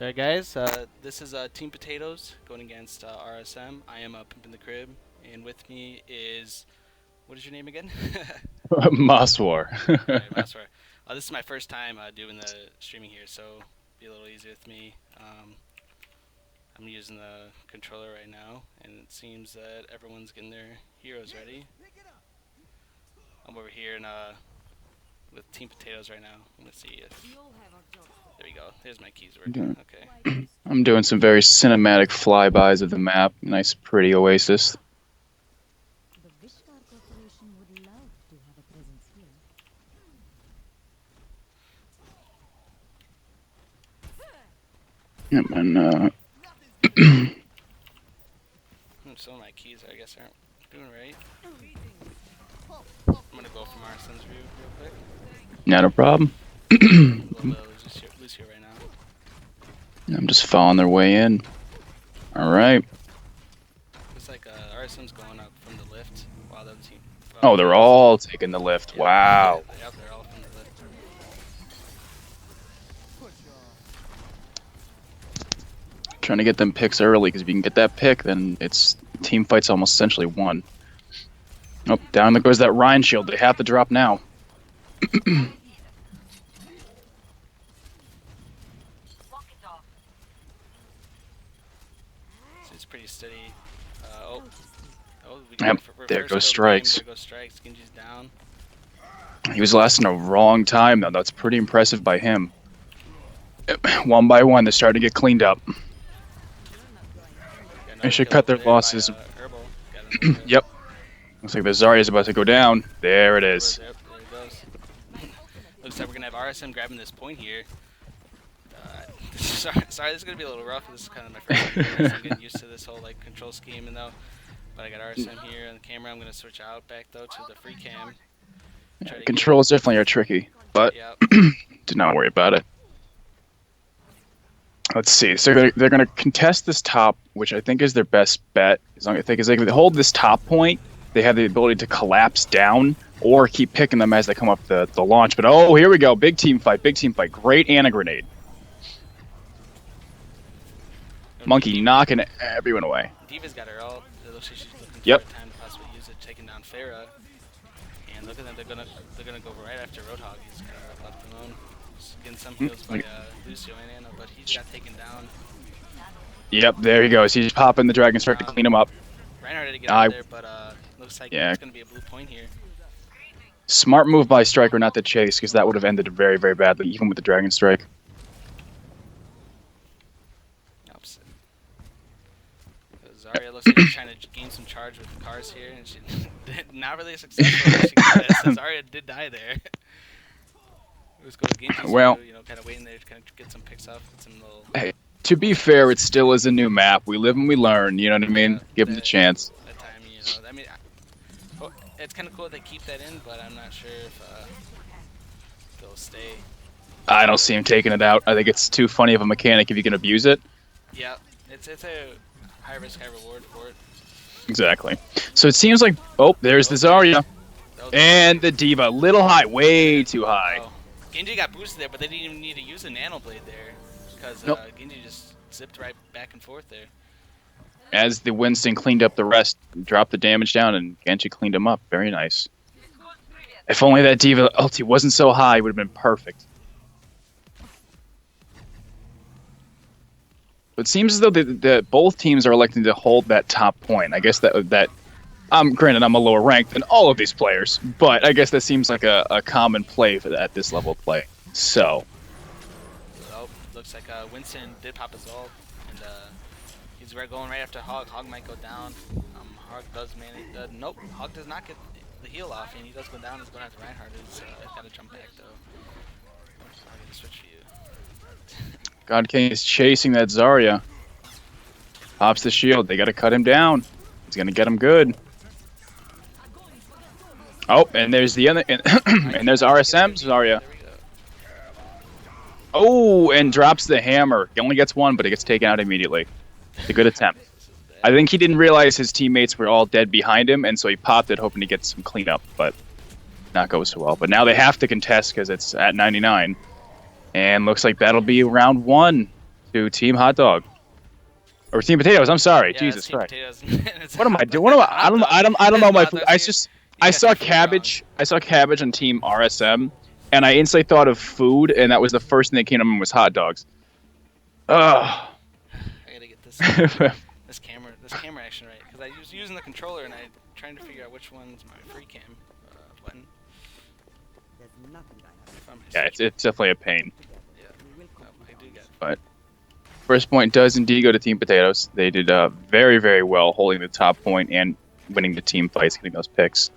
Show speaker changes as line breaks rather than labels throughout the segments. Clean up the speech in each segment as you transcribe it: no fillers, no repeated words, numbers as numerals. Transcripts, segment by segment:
Alright guys, this is Team Potatoes going against RSM. I am Pimp in the Crib, and with me is, what is your name again?
Maswar.
Alright, Maswar. This is my first time doing the streaming here, so be a little easier with me. I'm using the controller right now, and it seems that everyone's getting their heroes ready. I'm over here with Team Potatoes right now. I'm gonna see if there we go. There's my keys working. Okay.
I'm doing some very cinematic flybys of the map. Nice, pretty oasis. Yep, and
Some of my keys, I guess, aren't doing right. I'm gonna go from Arsenal's view real quick.
not a problem.
I'm a little bit loose here right now.
I'm just following their way in. All right.
Looks like Arsenal's going up from the lift while the team.
Oh, they're all taking the lift.
Yep.
Wow.
Yep, they're all from the lift.
Trying to get them picks early because if you can get that pick, then it's team fight's almost essentially won. Oh, down there goes that Rhine shield. They have to drop now.
It's pretty steady. Oh, we
Yep,
got
there
reverse
goes
kill game.
strikes.
There goes strikes. Genji's down.
He was lasting a long time though. That's pretty impressive by him. One by one, they're starting to get cleaned up. They should cut their losses. Yep. Looks like the Zarya's about to go down. There it is.
There it goes. Looks like we're gonna have RSM grabbing this point here. Sorry, this is gonna be a little rough. This is kind of my first time. I'm getting used to this whole like control scheme, and though. But I got RSM here on the camera. I'm gonna switch out back though to the free cam.
Controls definitely are tricky, but
Yep.
do not worry about it. Let's see. So they're going to contest this top, which I think is their best bet. As long as they hold this top point, they have the ability to collapse down or keep picking them as they come up the launch. But oh, here we go. Big team fight. Big team fight. Great Ana grenade. Monkey knocking everyone away.
Diva's got her ult. It looks like she's looking
Yep.
for a time to possibly use it, taking down Pharah. And look at them. They're gonna go right after Roadhog. He's kind of left alone. Just getting some heals by Lucio and Ana, but he's got taken down.
Yep, there he goes. He's popping the Dragon Strike to clean him up.
Reinhardt had to get out there, but looks like it's gonna be a blue point here.
Smart move by Striker not to chase, because that would have ended very, very badly, even with the Dragon Strike.
Opposite. Zarya looks like she's trying to gain some charge with the cars here, and she not really successful. Zarya did die there. Let's go to Genji.
Well,
you know, kind of waiting there to kind of get some picks off, get some little.
Hey, to be fair, it still is a new map. We live and we learn. You know what I mean? Give them the chance.
That time, you know, I mean, it's kind of cool they keep that in, but I'm not sure if they'll stay.
I don't see him taking it out. I think it's too funny of a mechanic if you can abuse it.
Yeah, it's a high risk, high reward for it.
Exactly. So it seems like, oh, there's the Zarya. And the Diva. Little high, way too high.
Oh. Genji got boosted there, but they didn't even need to use a nano blade there. Because Genji just zipped right back and forth there.
As the Winston cleaned up the rest, dropped the damage down, and Genji cleaned him up. Very nice. If only that Diva ulti wasn't so high, it would have been perfect. But it seems as though both teams are electing to hold that top point. I guess that granted, I'm a lower ranked than all of these players, but I guess that seems like a common play at this level of play. So.
Well, looks like Winston did pop his ult, and he's going right after Hog. Hog might go down. Hog does manage. Nope, Hog does not get the heal off, and he does go down. He's going after Reinhardt. He's got to jump back though. I'm gonna switch for you.
God King is chasing that Zarya. Pops the shield. They got to cut him down. He's gonna get him good. Oh, and there's the other, and there's RSM's Zarya. Oh, and drops the hammer. He only gets one, but it gets taken out immediately. It's a good attempt. I think he didn't realize his teammates were all dead behind him, and so he popped it, hoping to get some cleanup, but not go so well. But now they have to contest because it's at 99, and looks like that'll be round one. to Team Hot Dog. Or Team Potatoes, I'm sorry.
Yeah,
Jesus
Team
Christ.
Potatoes. It's
What am I
hot-
doing? What am I?
hot dog.
I don't know my
Hot
food.
dogs here. You
I
got your
saw
food wrong.
cabbage. I saw cabbage on Team RSM, and I instantly thought of food, and that was the first thing that came to mind was hot dogs. Ugh.
I gotta get this this camera action right because I was using the controller and I trying to figure out which one's my free cam button.
Yeah, it's definitely a pain.
Yeah, I do get.
But first point does indeed go to Team Potatoes. They did very, very well holding the top point and winning the team fights, getting those picks.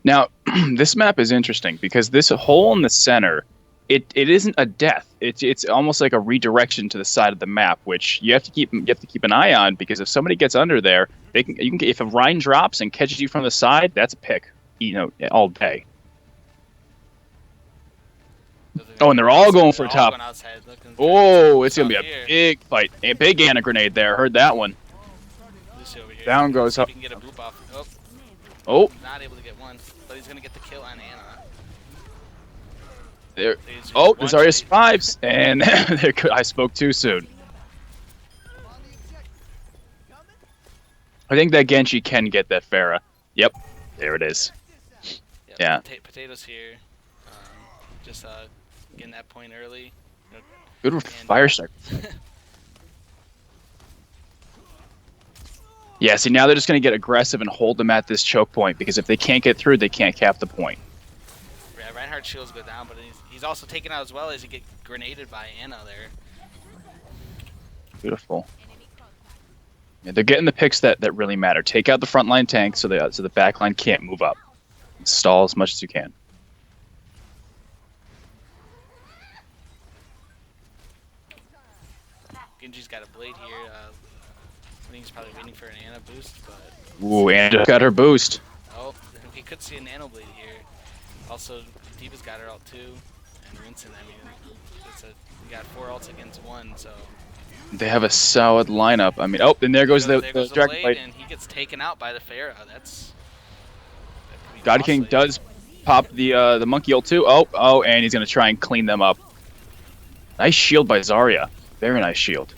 Now, this map is interesting because this hole in the center, it isn't a death. It's almost like a redirection to the side of the map, which you have to keep an eye on because if somebody gets under there, if a Rhine drops and catches you from the side, that's a pick, all day. Oh, and they're all going for top. Oh, it's gonna be a big fight. A big Ana grenade there. Heard that one. Down goes up. Oh.
Not able to get one, but he's gonna get the kill on Ana.
There. Oh, Zarya survives, and I spoke too soon. I think that Genji can get that Pharah. Yep, there it is.
Yep,
yeah.
Potatoes here, just getting that point early.
Good with fire strike. Yeah, see, now they're just going to get aggressive and hold them at this choke point, because if they can't get through, they can't cap the point.
Yeah, Reinhardt's shields go down, but he's also taken out as well as he get grenaded by Ana there.
Beautiful. Yeah, they're getting the picks that really matter. Take out the frontline tank so the backline can't move up. Stall as much as you can.
Genji's got a blade here. I think he's probably waiting for an Ana boost, but...
Ooh, Ana just got her boost.
Oh, we could see a nano blade here. Also, D.Va's got her ult too, and Winston, I mean, we got 4 ults against 1, so...
They have a solid lineup. I mean, oh, and there goes the Dragon Blade.
And he gets taken out by the Pharah.
God King does pop the monkey ult too. Oh, and he's going to try and clean them up. Nice shield by Zarya. Very nice shield.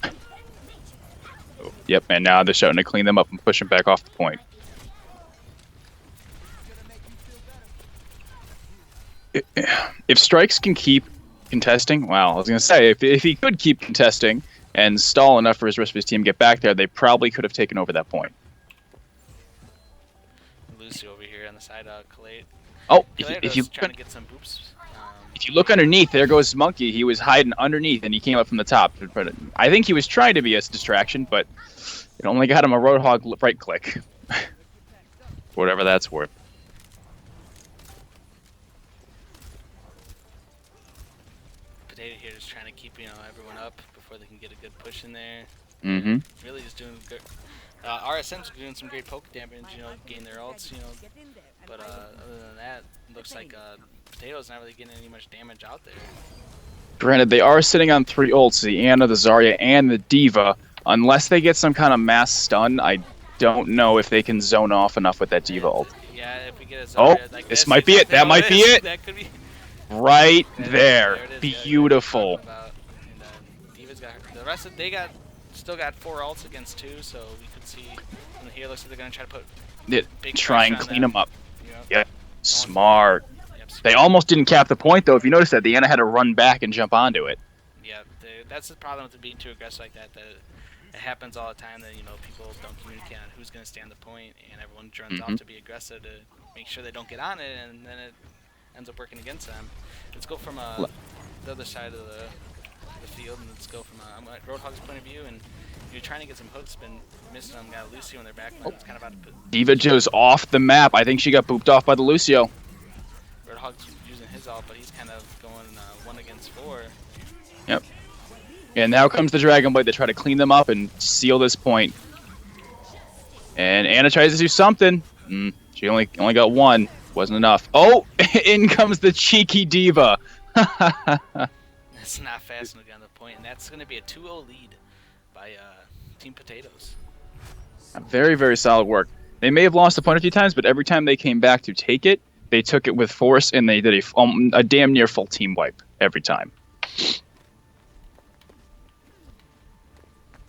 Oh, yep, and now they're starting to clean them up and push them back off the point. If Strikes can keep contesting, well, I was going to say, if he could keep contesting and stall enough for his rest of his team to get back there, they probably could have taken over that point.
Lucy over here on the side, Khalid.
Oh,
if you trying to get some boops.
If you look underneath, there goes Monkey. He was hiding underneath, and he came up from the top. I think he was trying to be a distraction, but it only got him a Roadhog right click. Whatever that's worth.
Potato here is trying to keep everyone up before they can get a good push in there.
Mm-hmm.
Really just doing good. RSM's doing some great poke damage, gain their ults, But other than that, it looks like Potato's not really getting any much damage out there.
Granted, they are sitting on 3 ults, the Ana, the Zarya, and the D.Va. Unless they get some kind of mass stun, I don't know if they can zone off enough with that D.Va ult.
Yeah, if we get a Zarya like
this might be it. That might be it.
That could be.
Right there. Beautiful.
D.Va's got her. The rest of still got 4 ults against 2, so we could see. And here looks like they're gonna try to put.
Try and clean them up. Yep. Smart. They almost didn't cap the point, though. If you notice that, the Ana had to run back and jump onto it.
Yeah, that's the problem with being too aggressive like that. That it happens all the time that people don't communicate on who's going to stand the point, and everyone runs off to be aggressive to make sure they don't get on it, and then it ends up working against them. Let's go from the other side of the field, and let's go from Roadhog's point of view, and you're trying to get some hooks, been missing them. Got Lucio in their back line. It's kind of about to put.
D.Va just off the map. I think she got booped off by the Lucio.
Roadhog's using his ult, but he's kind of going 1 against 4.
Yep. And now comes the Dragon Blade to try to clean them up and seal this point. And Ana tries to do something. She only got 1. Wasn't enough. Oh, in comes the cheeky D.Va.
It's not fast enough down the point, and that's going to be a 2-0 lead by Team Potatoes.
Very, very solid work. They may have lost the point a few times, but every time they came back to take it, they took it with force, and they did a damn near full team wipe every time.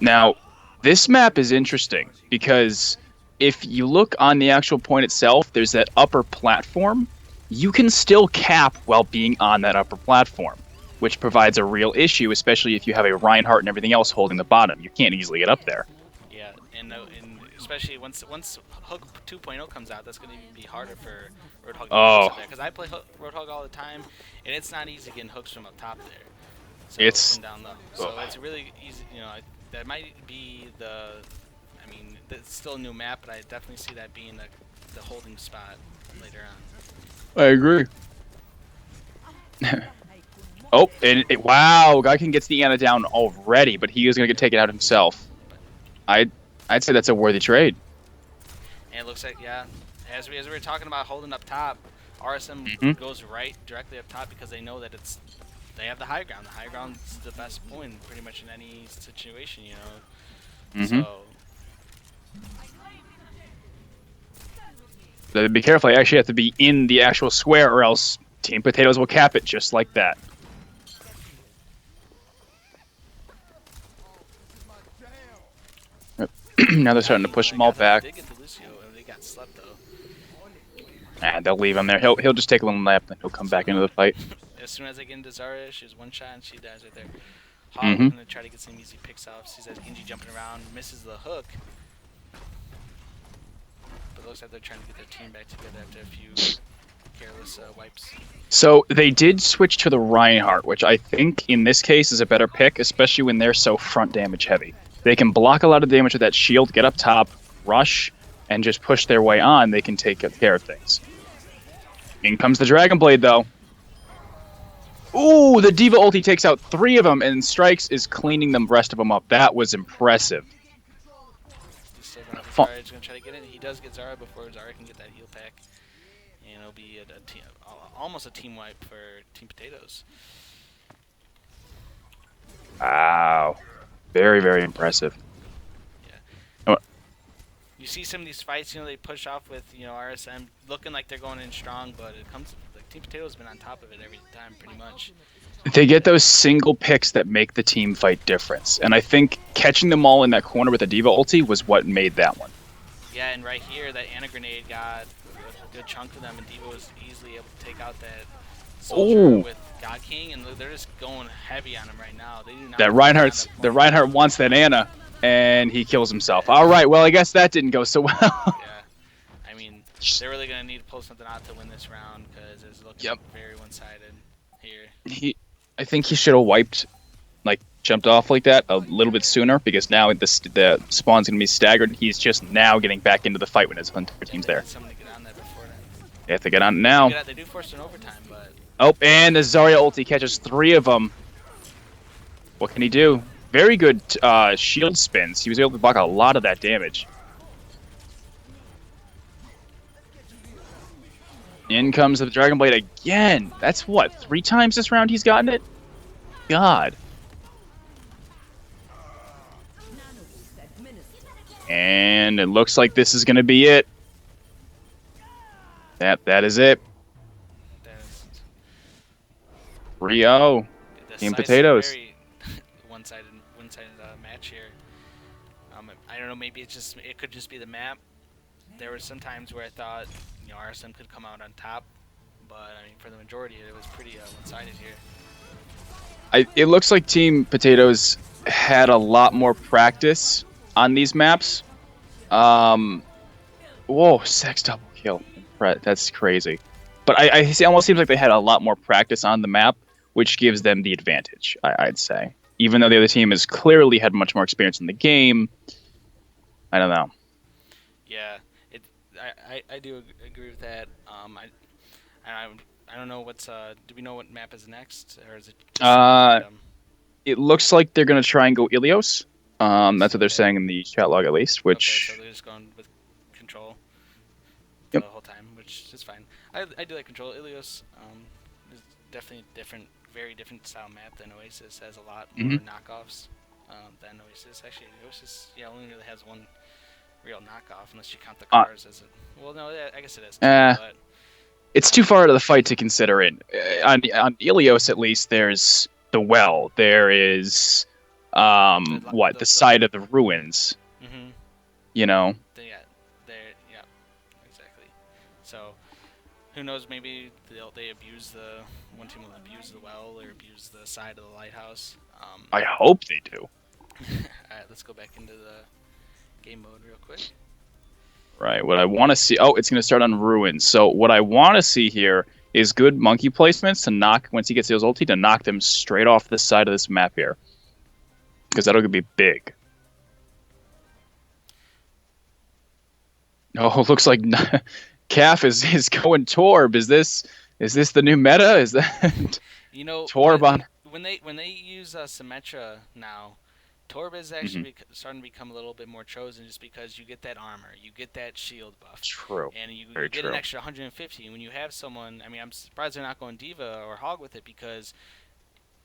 Now, this map is interesting because if you look on the actual point itself, there's that upper platform. You can still cap while being on that upper platform, which provides a real issue, especially if you have a Reinhardt and everything else holding the bottom. You can't easily get up there.
Yeah, and especially once Hook 2.0 comes out, that's going to be harder for Roadhog to get hooks
Oh,
up there. Because I play Roadhog all the time, and it's not easy getting hooks from up top there. So
it's
from down low. So it's really easy. You know, that might be the. I mean, it's still a new map, but I definitely see that being the holding spot later on.
I agree. Oh, and wow, Gaikin gets the Ana down already, but he is going to get taken out himself. I'd say that's a worthy trade.
And it looks like, yeah, as we were talking about holding up top, RSM goes directly up top because they know that they have the high ground. The high ground's the best point pretty much in any situation, you know. So.
Be careful. You actually have to be in the actual square, or else Team Potatoes will cap it just like that. Now they're starting to push them all back.
They get to Lucio, and they got slept though.
And they'll leave him there. He'll just take a little nap, then he'll come back into the fight.
As soon as they get into Zarya, she's one shot and she dies right there. Hog gonna try to get some easy picks off. Sees that Genji jumping around, misses the hook. But it looks like they're trying to get their team back together after a few careless wipes.
So they did switch to the Reinhardt, which I think in this case is a better pick, especially when they're so front damage heavy. They can block a lot of damage with that shield, get up top, rush, and just push their way on. They can take care of things. In comes the Dragon Blade, though. Ooh, the Diva ulti takes out 3 of them, and Strikes is cleaning the rest of them up. That was impressive.
Zarya's gonna try to get in. He does get Zarya before Zarya can get that heal pack, and it'll be almost a team wipe for Team Potatoes.
Wow, very, very impressive.
Yeah. You see some of these fights, you know, they push off with, you know, RSM looking like they're going in strong, but it comes like Team Potatoes been on top of it every time, pretty much.
They get those single picks that make the team fight difference, and I think catching them all in that corner with a Diva ulti was what made that one.
Yeah, and right here, that Ana grenade got a good chunk of them, and Diva was easily able to take out that soldier with God King, and they're just going heavy on him right now. They do not.
The Reinhardt wants that Ana, and he kills himself. All right, well, I guess that didn't go so well.
Yeah, I mean, they're really gonna need to pull something out to win this round because it's looking very one-sided here.
I think he should have wiped, like jumped off like that a little bit sooner, because now the spawn's gonna be staggered. He's just now getting back into the fight when his entire team's there.
Somebody get on that before then.
They have to get on now.
They do force an overtime, but.
Oh, and the Zarya ulti catches 3 of them. What can he do? Very good shield spins. He was able to block a lot of that damage. In comes the Dragon Blade again. That's what, 3 times this round he's gotten it? God. And it looks like this is going to be it. That is it. 3-0. Team Potatoes.
Very one-sided match here. I don't know. Maybe it could just be the map. There were some times where I thought, you know, RSM could come out on top, but I mean, for the majority, it was pretty one-sided here.
It looks like Team Potatoes had a lot more practice on these maps. Whoa, Sex double kill. That's crazy. But it almost seems like they had a lot more practice on the map, which gives them the advantage, I'd say. Even though the other team has clearly had much more experience in the game, I don't know.
Yeah, I do agree with that. I don't know what's do we know what map is next, or is it just
it looks like they're gonna try and go Ilios. That's what they're saying in the chat log, at least. Which
so they're just going with control the whole time, which is fine. I do like control. Ilios is definitely very different style map than Oasis. Has a lot more knockoffs than Oasis. Actually, Oasis only really has one real knockoff, unless you count the cars as it. Well, no, I guess it is. Too, but
it's too far out of the fight to consider it. On Ilios, at least, there's the well. There is, the side of the ruins.
Mm-hmm.
You know.
Yeah, there. Yeah, exactly. So who knows? Maybe they abuse the one team will abuse the well or abuse the side of the lighthouse.
I hope they do.
All right, let's go back into the game mode real quick.
Right. What I want to see. Oh, it's going to start on ruins. So what I want to see here is good monkey placements to knock once he gets his ulti to knock them straight off the side of this map here, because that'll be big. Oh, looks like Calf is going Torb. Is this the new meta? Is that Torb on?
When they use Symmetra now, Torb is actually starting to become a little bit more chosen, just because you get that armor, you get that shield buff,
true,
and you
Very
get
true.
an extra 150. And when you have someone, I mean, I'm surprised they're not going Diva or Hog with it, because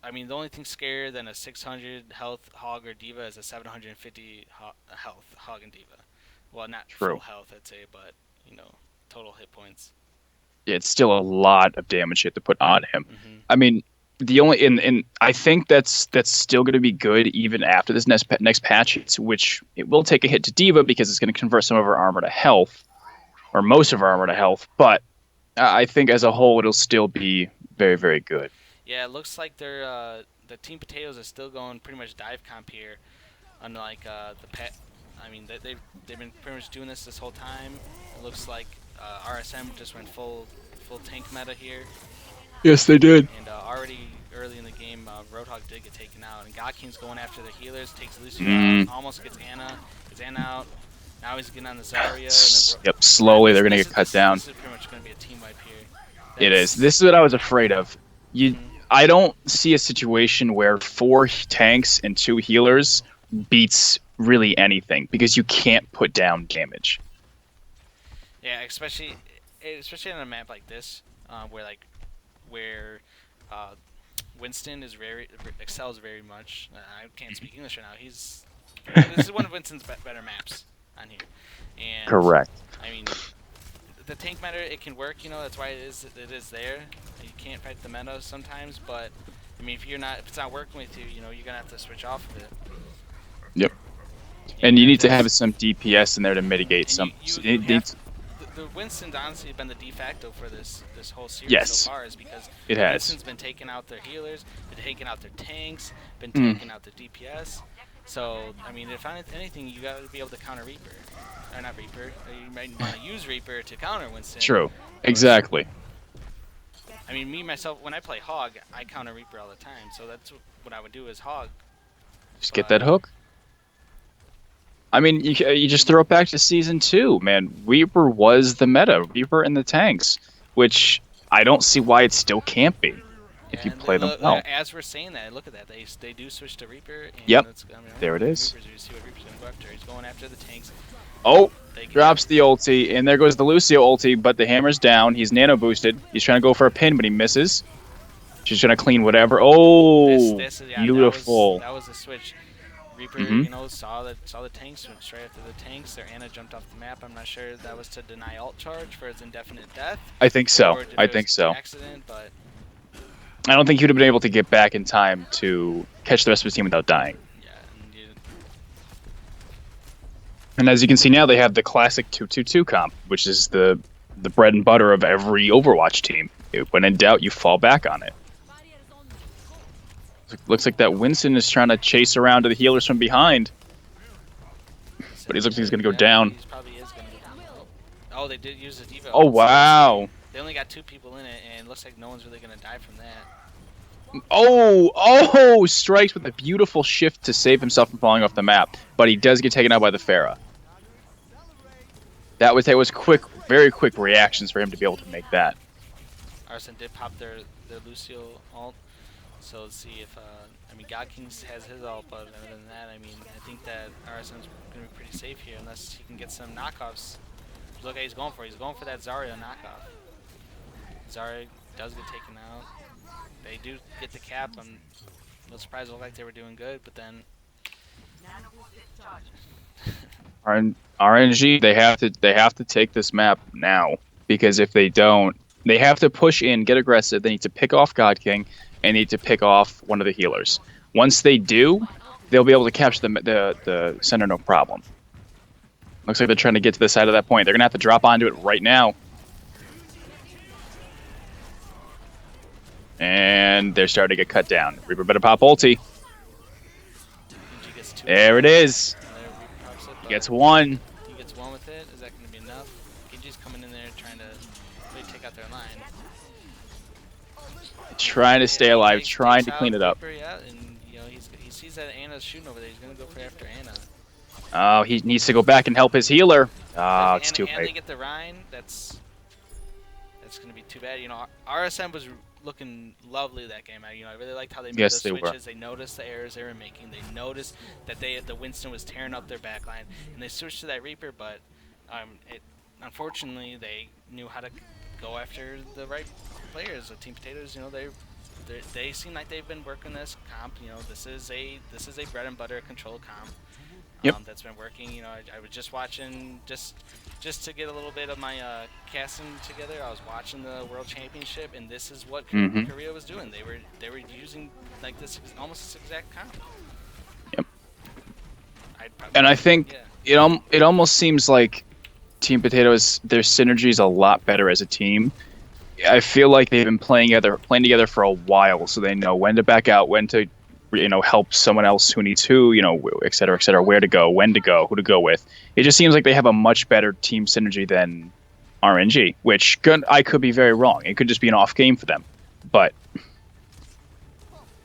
I mean, the only thing scarier than a 600 health Hog or Diva is a 750 health Hog and Diva. Well, not
True.
full health, I'd say, but total hit points.
Yeah, it's still a lot of damage you have to put on him.
Mm-hmm.
I mean, the only and I think that's still going to be good even after this next patch, which it will take a hit to Diva because it's going to convert some of her armor to health, or most of her armor to health. But I think as a whole, it'll still be very, very good.
Yeah, it looks like the Team Potatoes are still going pretty much dive comp here, unlike the pet. I mean, they've been pretty much doing this whole time. It looks like RSM just went full tank meta here.
Yes, they did.
And already early in the game, Roadhog did get taken out, and Godking's going after the healers, takes Lucio out, almost gets Anna out. Now he's getting on the Zarya.
Yep, slowly they're going to get cut down.
This is pretty much going to be a team wipe here.
It is. This is what I was afraid of. I don't see a situation where 4 tanks and 2 healers beats really anything, because you can't put down damage.
Yeah, especially on a map like this, where Winston excels very much. I can't speak English right now. This is one of Winston's better maps on here. And
Correct.
I mean, the tank meta, it can work. That's why it is there. You can't fight the meta sometimes, but I mean, if it's not working with you, you're gonna have to switch off of it.
Yep. And you need to have some DPS in there to mitigate some.
The Winston's honestly been the de facto for this whole series so far, is because
it has.
Winston's been taking out their healers, been taking out their tanks, been taking out their DPS. So I mean, if anything, you gotta be able to counter Reaper, or not Reaper. You might want to use Reaper to counter Winston.
True. Exactly.
I mean, me myself, when I play Hog, I counter Reaper all the time. So that's what I would do is Hog.
Just get that hook. I mean, you just throw it back to Season 2, man. Reaper was the meta. Reaper and the tanks, which I don't see why it still can't be if you play them well.
As we're saying that, look at that. They do switch to Reaper. And
yep. There it is.
Reaper's, you see what Reaper's going to go after. He's going after the tanks.
Oh, drops the ulti, and there goes the Lucio ulti, but the hammer's down. He's nano boosted. He's trying to go for a pin, but he misses. She's trying to clean whatever. Oh, beautiful.
That was the switch. Reaper, saw the tanks, went straight after the tanks. Their Anna jumped off the map. I'm not sure if that was to deny ult charge for its indefinite death.
I think so.
Accident, but
I don't think he would have been able to get back in time to catch the rest of his team without dying.
Yeah,
and as you can see now, they have the classic 2-2-2 comp, which is the bread and butter of every Overwatch team. When in doubt, you fall back on it. Looks like that Winston is trying to chase around to the healers from behind. But he looks like he's going to go down.
He probably is going to go down. Oh, they did use the Diva.
Oh, wow.
They only got 2 people in it, and it looks like no one's really going to die from that.
Oh, strikes with a beautiful shift to save himself from falling off the map. But he does get taken out by the Pharah. That was quick, very quick reactions for him to be able to make that.
Arson did pop their Lucio ult. So let's see if, I mean, GodKing has his ult, but other than that, I mean, I think that RSM's going to be pretty safe here unless he can get some knockoffs. Look what he's going for. He's going for that Zarya knockoff. Zarya does get taken out. They do get the cap. I'm a little surprised. It looked like they were doing good, but then...
RNG, they have to take this map now, because if they don't, They have to push in, get aggressive. They need to pick off God King and need to pick off one of the healers. Once they do, they'll be able to capture the center no problem. Looks like they're trying to get to the side of that point. They're going to have to drop onto it right now. And they're starting to get cut down. Reaper better pop ulti. There it is. He gets one.
He gets one with it. Is that going to be enough? Genji's coming in there trying to really take out their line.
Trying to stay alive, trying to clean it up.
Reaper, yeah, and you know he sees that Ana's shooting over there. He's going to go for after Ana.
Oh, he needs to go back and help his healer. Oh, it's too
late. And they get the Rhine. That's going to be too bad. You know, RSM was looking lovely that game. You know, I really liked how they made those switches. They noticed the errors they were making. They noticed that the Winston was tearing up their backline, and they switched to that Reaper. But unfortunately, they knew how to go after the right players. The Team Potatoes, you know, they seem like they've been working this comp. You know, this is a bread and butter control comp.
Yep.
That's been working. You know, I was just watching just to get a little bit of my casting together. I was watching the World Championship, and this is what Korea was doing. They were using like this almost this exact comp.
Yep. And I think it almost seems like Team Potatoes, their synergy is a lot better as a team. I feel like they've been playing together for a while, so they know when to back out, when to help someone else who needs who, et cetera, where to go, when to go, who to go with. It just seems like they have a much better team synergy than RNG, which I could be very wrong. It could just be an off game for them. But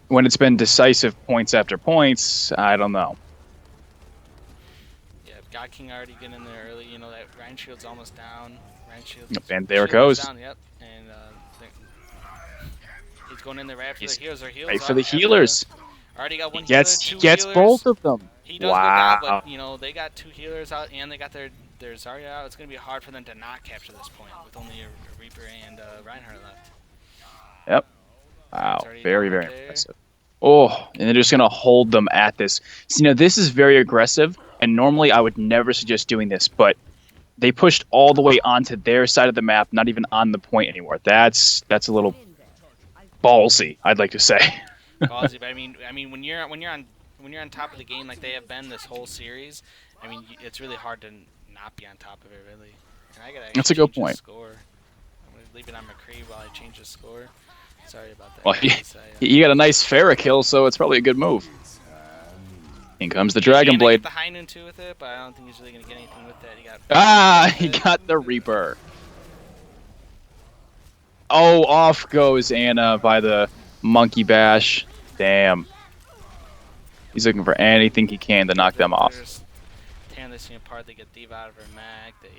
when it's been decisive points after points, I don't know.
Yeah, God King already getting in there early. You know, that Rhine Shield's almost down. Rhine Shield's
and there it goes.
Down, yep. And he's going in there right after the healers.
Right for the healers.
Already got one
healer, two gets healers. Both of them.
He does wow. Good, but, you know, they got two healers out, and they got their Zarya out. It's going to be hard for them to not capture this point with only a Reaper and Reinhardt left.
Yep. Wow. Very, very impressive. Oh, and they're just going to hold them at this. So, this is very aggressive, and normally I would never suggest doing this, but they pushed all the way onto their side of the map, not even on the point anymore. That's a little ballsy, I'd like to say.
Ballsy, but I mean, when you're on top of the game like they have been this whole series, I mean, it's really hard to not be on top of it, really. And I gotta
That's a good point.
Score. I'm gonna leave it on McCree while I change the score. Sorry about that.
Well, you got a nice Pharah kill, so it's probably a good move. In comes the Dragon Blade.
The High Noon too with it, but I don't think he's really gonna get anything with that.
He got the Reaper. Oh, off goes Ana by the Monkey Bash. Damn. He's looking for anything he can to knock them off.
Tearing this thing apart. They get Diva out of her mag. They,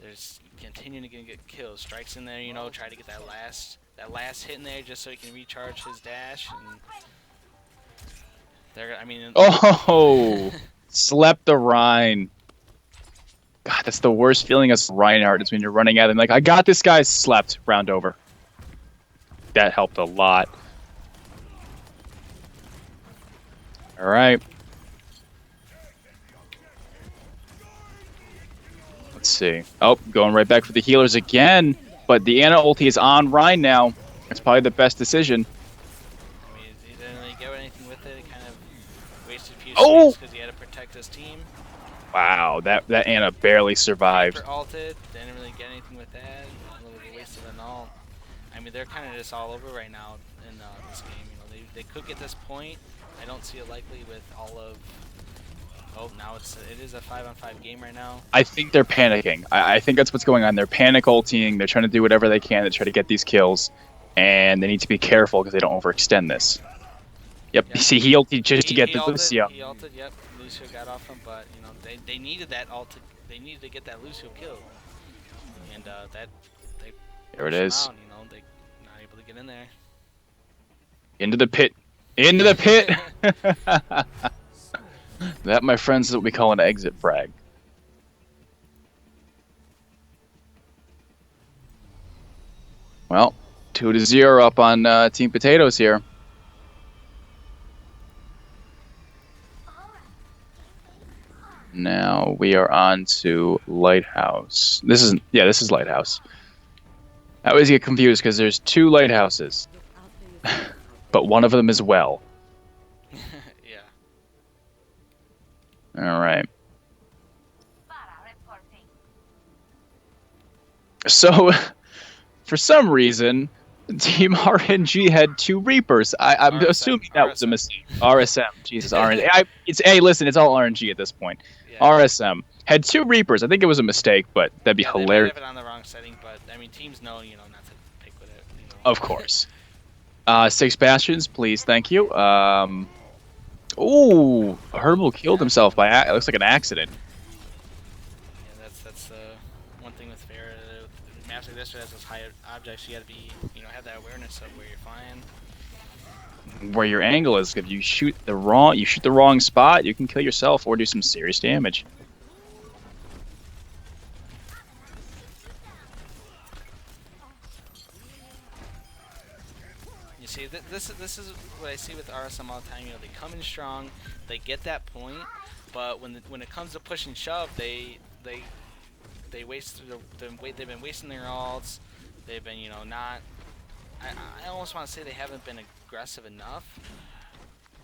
there's continuing to get kills. Strikes in there, try to get that last hit in there just so he can recharge his dash. And
slept the Rhine. God, that's the worst feeling as Reinhardt is when you're running at him like, I got this guy, slept, round over. That helped a lot. All right. Let's see. Oh, going right back for the healers again. But the Ana ulti is on Rhine now. It's probably the best decision.
I mean, he didn't really get anything with it. He kind of wasted a few space because he had to protect his team.
Wow, that Ana barely survived.
Reaper ulted, didn't really get anything with that. A little bit wasted an ult. I mean, they're kind of just all over right now in this game. They could get this point. I don't see it likely with all of. Oh, now it is a 5-on-5 game right now.
I think they're panicking. I think that's what's going on. They're panic ulting. They're trying to do whatever they can to try to get these kills, and they need to be careful because they don't overextend this. Yep. Yeah. See, he ulted just to get the Lucio.
He ulted. Yep. Lucio got off him, but they needed that ult. They needed to get that Lucio kill, and
there it is.
Around, they not able to get in there.
Into the pit. Into the pit. That, my friends, is what we call an exit frag. Well, 2-0 up on Team Potatoes here. Now we are on to Lighthouse. This is Lighthouse. I always get confused because there's two lighthouses, but one of them is well.
Yeah.
All right. So, for some reason, Team RNG had two Reapers. I'm
RSM,
assuming that was a
RSM.
mistake. RSM, Jesus, RNG. Listen, it's all RNG at this point.
Yeah.
RSM had two Reapers. I think it was a mistake, but that'd be
Yeah, they might
hilarious.
have it on the wrong setting, but I mean, teams know, not to pick with it.
Of course. 6 Bastions, please, thank you. Ooh, Herbal killed himself by it looks like an accident.
Yeah, that's one thing with fair maps like this, where it has those high objects, you gotta be, have that awareness of where you're flying.
Where your angle is, if you shoot the wrong spot, you can kill yourself or do some serious damage.
You see, this is what I see with RSM all the time. They come in strong, they get that point, but when it comes to push and shove, they waste they've been wasting their ults. They've been not. I almost want to say they haven't been aggressive enough.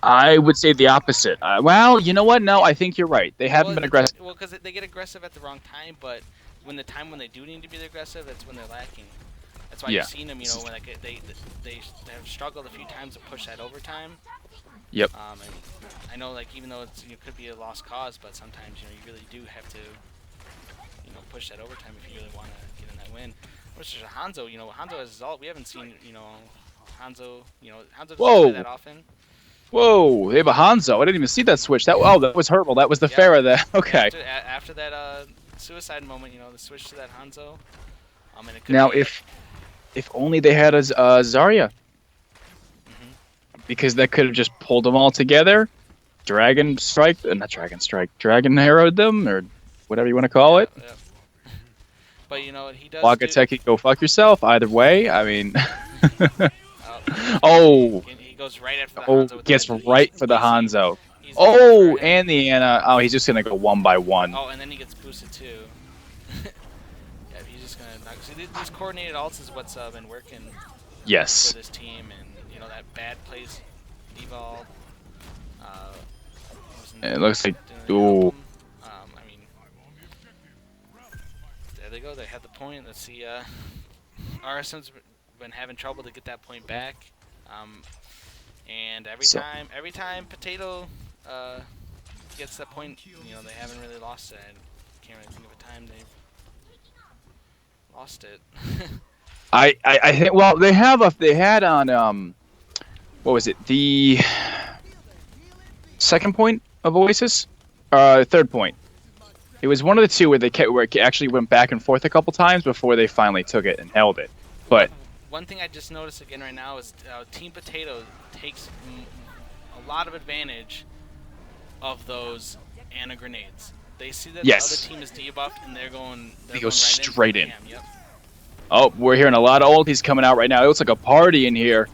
I would say the opposite. Well, you know what? No, I think you're right. They haven't been aggressive.
Well, because they get aggressive at the wrong time, but when they do need to be aggressive, that's when they're lacking. That's why you've seen them, when they have struggled a few times to push that overtime.
Yep.
And I know, even though it could be a lost cause, but sometimes you really do have to push that overtime if you really want to get in that win. Which is Hanzo. Hanzo has his ult. We haven't seen Hanzo. Hanzo doesn't play that often.
Whoa, they have a Hanzo. I didn't even see that switch. That was Herbal. That was the Pharah there. Okay.
After that suicide moment, the switch to that Hanzo. And it could
Now,
be,
if only they had a Zarya. Because that could have just pulled them all together. Dragon arrowed them, or whatever you want to call it.
Yeah. But he does.
Wagateki, go fuck yourself. Either way, I mean.
He goes right after the Hanzo.
Gets right for the Hanzo. And the Ana. Oh, he's just gonna go one by one.
Oh, and then he gets boosted too. Yeah, he's just gonna knock. See, these coordinated ults is what's been working.
Yes.
For this team, and that bad plays devolved.
It looks like. Ooh.
I mean, there they go. They have the point. Let's see. RSM's been having trouble to get that point back. And every time Potato gets that point, they haven't really lost it. I can't really think of a time they've lost it.
I think. Well, they had on what was it? The second point of Oasis, third point. It was one of the two where it actually went back and forth a couple times before they finally took it and held it. But
one thing I just noticed again right now is Team Potato takes a lot of advantage of those Ana grenades. They see that the other team is debuffed and they're going. They go
straight in.
Yep.
Oh, we're hearing a lot of ultis coming out right now. It looks like a party in here.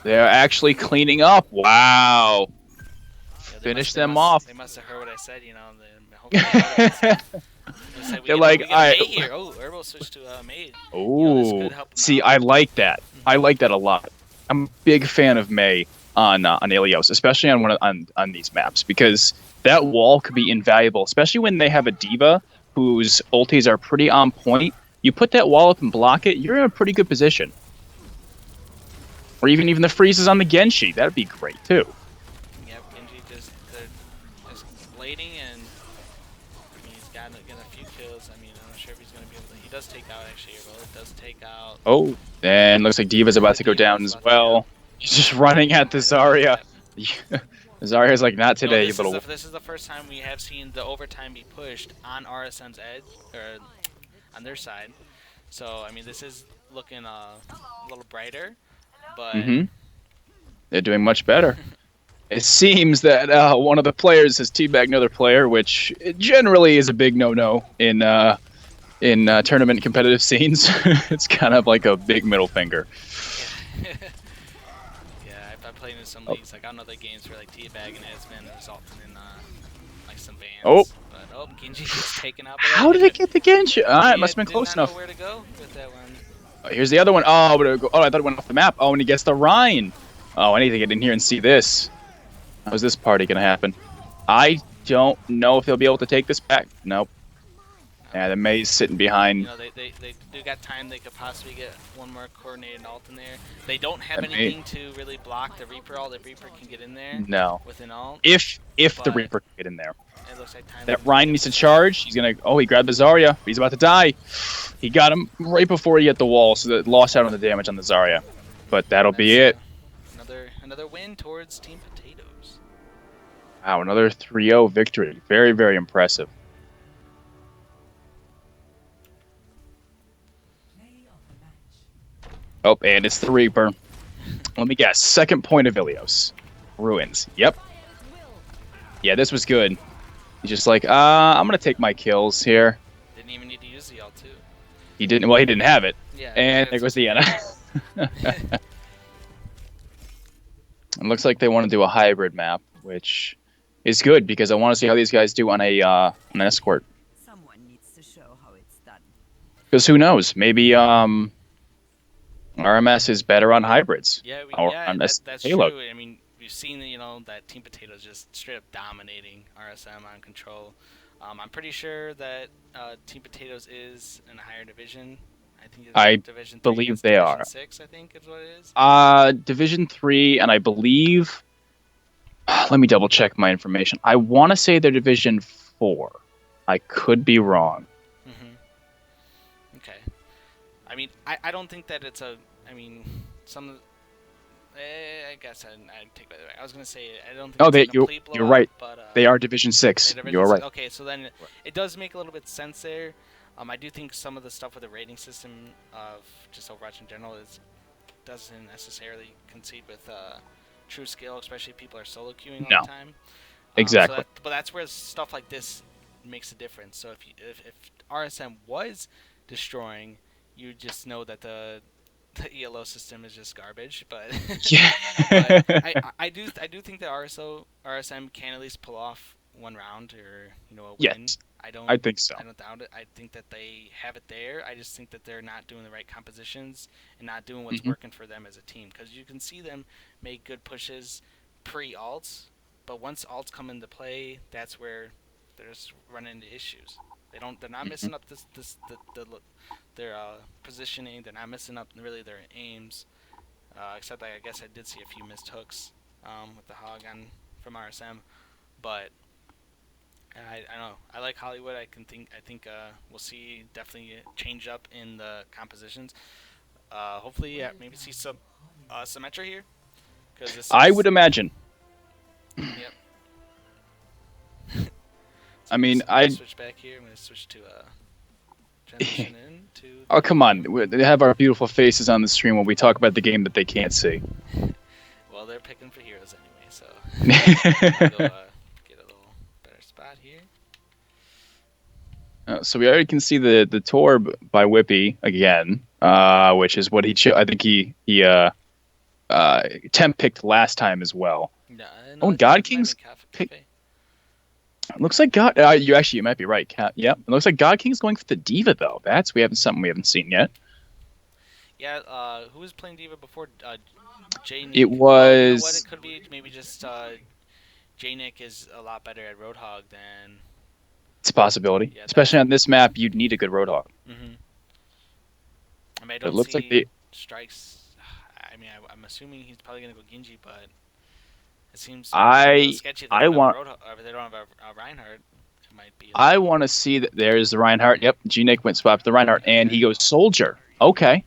They're actually cleaning up. Wow. Yeah, Finish them off.
They must have heard what I said,
They're like,
alright. Here. Oh, Herbal switched to Mei.
Oh, see, I like that. I like that a lot. I'm a big fan of Mei on Ilios, especially on these maps, because that wall could be invaluable, especially when they have a diva whose ultis are pretty on point. You put that wall up and block it, you're in a pretty good position. Or even the freezes on the Genji, that'd be great too.
Yep, Genji just blading, and he's got a few kills. I'm not sure if he's gonna be able to. He does take out actually. Well, it does take out.
Oh, and looks like Diva's about to go down as well. He's just running at the Zarya. Zarya's like, not today,
this is the first time we have seen the overtime be pushed on RSM's edge, or on their side. So, this is looking a little brighter, but...
They're doing much better. It seems that one of the players has teabagged another player, which generally is a big no-no in tournament competitive scenes. It's kind of like a big middle finger.
Yeah, I've played in some leagues, like on other games where teabagging has been resulting in like some
Oh,
bans. But oh, Genji gets taken out by that.
how did I get the Genji? It must have been
Did
close
not know
enough.
where to go with that one.
Oh, here's the other one. Oh, I thought it went off the map. Oh, and he gets the Rhine. Oh, I need to get in here and see this. How's this party gonna happen? I don't know if they'll be able to take this back. Nope. Yeah, the May's sitting behind.
You know, they do got time. They could possibly get one more coordinated ult in there. They don't have
The May.
anything to really block the Reaper ult. The Reaper can get in there
No.
with an ult.
If the
But
Reaper can get in there.
it looks like time.
That Rhine needs to charge. He's gonna. Oh, he grabbed the Zarya. He's about to die. He got him right before he hit the wall, so that lost out on the damage on the Zarya. But that'll be it.
Another win towards Team Potatoes.
Wow, another 3-0 victory. Very, very impressive. Oh, and it's the Reaper. Let me guess. Second point of Ilios. Ruins. Yep. Yeah, this was good. He's just like, I'm gonna take my kills here.
Didn't even need to use the ult too.
He didn't. Well, he didn't have it.
Yeah.
And there goes the Ana. It looks like they want to do a hybrid map, which is good because I want to see how these guys do on an escort.
Someone needs to show how it's done.
Because who knows? Maybe RMS is better on hybrids.
Yeah, that's
payload.
true. I mean, we've seen that Team Potatoes just straight up dominating RSM on control. I'm pretty sure that Team Potatoes is in a higher division. I think it's
I
Division 3
believe
against
they
Division
are.
6, I think is what it is.
Division 3, and I believe. Let me double check my information. I want to say they're Division 4. I could be wrong.
Okay. I mean, I don't think that it's a. I mean, some. I guess I'd take that away. I was gonna say I don't think.
Oh,
it's a complete
you're
blowout,
right.
But,
They are Division 6.
Division
You're right.
6. Okay, so then it does make a little bit sense there. I do think some of the stuff with the rating system of just Overwatch in general doesn't necessarily concede with true skill, especially if people are solo queuing all the time.
Exactly.
But that's where stuff like this makes a difference. So if RSM was destroying, you just know that the ELO system is just garbage. But
Yeah.
but I do think that RSM can at least pull off one round or a win.
Yes.
I
think so.
I don't doubt it. I think that they have it there. I just think that they're not doing the right compositions and not doing what's working for them as a team. Because you can see them make good pushes pre-alts, but once alts come into play, that's where they're just running into issues. They're not missing up their positioning. They're not missing up really their aims. Except I guess I did see a few missed hooks with the hog from RSM, but. I don't know. I like Hollywood. I think we'll see definitely a change up in the compositions. Hopefully, maybe see some Symmetra here.
I would imagine.
Yep. So
I mean,
I switch back here. I'm gonna switch to transition into.
Oh, come on. They have our beautiful faces on the stream when we talk about the game that they can't see.
Well, they're picking for heroes anyway, so. Go, spot here.
So we already can see the Torb by Whippy again, which is what I think he temp picked last time as well.
No,
and God King's pick. It looks like you might be right. Yep. It looks like God King's going for the D.Va though. Something we haven't seen yet.
Yeah. Who was playing D.Va before? Jay.
It was.
You know what it could be? Maybe just. J-Nick is a lot better at Roadhog than...
It's a possibility. Yeah, especially on this map, you'd need a good Roadhog.
Mm-hmm. I mean, I don't
looks
see
like
strikes... I mean, I'm assuming he's probably going to go Genji, but it seems sketchy that they don't have a Reinhardt. It might be...
I want to see that there's the Reinhardt. Yep, G-Nick went swap the Reinhardt, and he goes Soldier. Okay.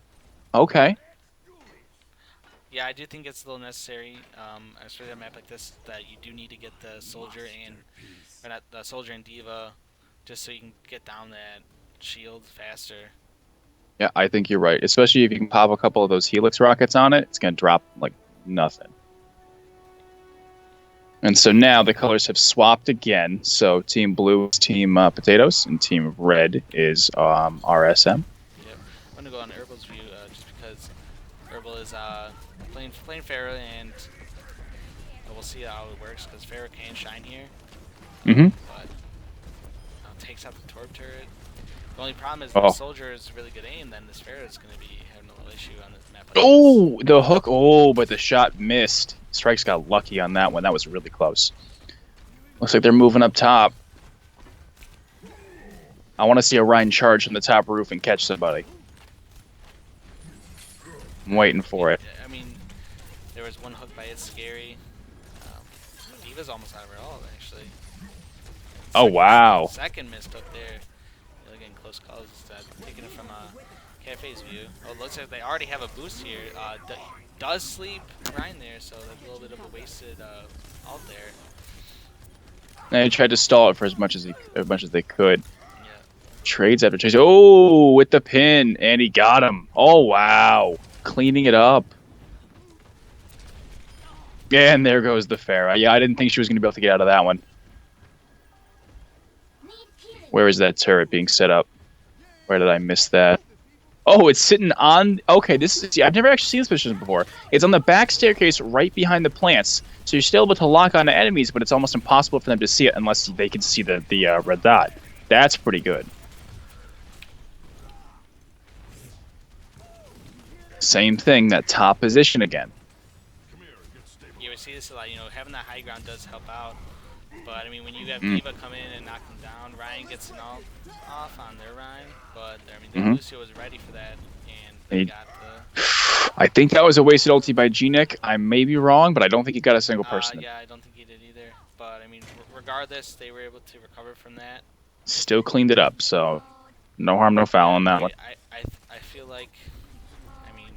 Yeah, I do think it's a little necessary, especially on a map like this, that you do need to get the Soldier and D.Va, just so you can get down that shield faster.
Yeah, I think you're right. Especially if you can pop a couple of those Helix rockets on it, it's going to drop like nothing. And so now the colors have swapped again. So Team Blue is Team Potatoes, and Team Red is RSM.
Yep. I'm going to go on Herbal's view just because Herbal is... playing Pharah, and we'll see how it works because Pharah can shine here.
Mm-hmm.
but takes out the Torb turret. The only problem is the
Oh.
soldier is really good aim, then this Pharah is going to be having a little issue on this map like this.
Oh, the hook. Oh, but the shot missed. Strikes got lucky on that one. That was really close. Looks like they're moving up top. I want to see Orion charge from the top roof and catch somebody. I'm waiting for it.
I mean, there was one hook by It's Scary. Diva's almost out of her ult, actually.
Oh, wow.
Second missed hook there. Really getting close calls. Taking it from Cafe's view. Oh, it looks like they already have a boost here. Does sleep Ryan there, so that's a little bit of a wasted ult there.
And he tried to stall it for as much as they could.
Yeah.
Trades after trades. Oh, with the pin, and he got him. Oh, wow. Cleaning it up. And there goes the Pharah. Yeah, I didn't think she was going to be able to get out of that one. Where is that turret being set up? Where did I miss that? Oh, it's sitting on... Okay, this is... I've never actually seen this position before. It's on the back staircase right behind the plants. So you're still able to lock onto enemies, but it's almost impossible for them to see it unless they can see the red dot. That's pretty good. Same thing, that top position again.
Yeah, we see this a lot. You know, having that high ground does help out. But, I mean, when you have Diva come in and knock them down, Ryan gets an ult off on their Ryan. But, I mean, the Lucio was ready for that, and they got the...
I think that was a wasted ulti by G-Nick. I may be wrong, but I don't think he got a single person.
Yeah, I don't think he did either. But, I mean, regardless, they were able to recover from that.
Still cleaned it up, so no harm, no foul on that one.
I feel like, I mean,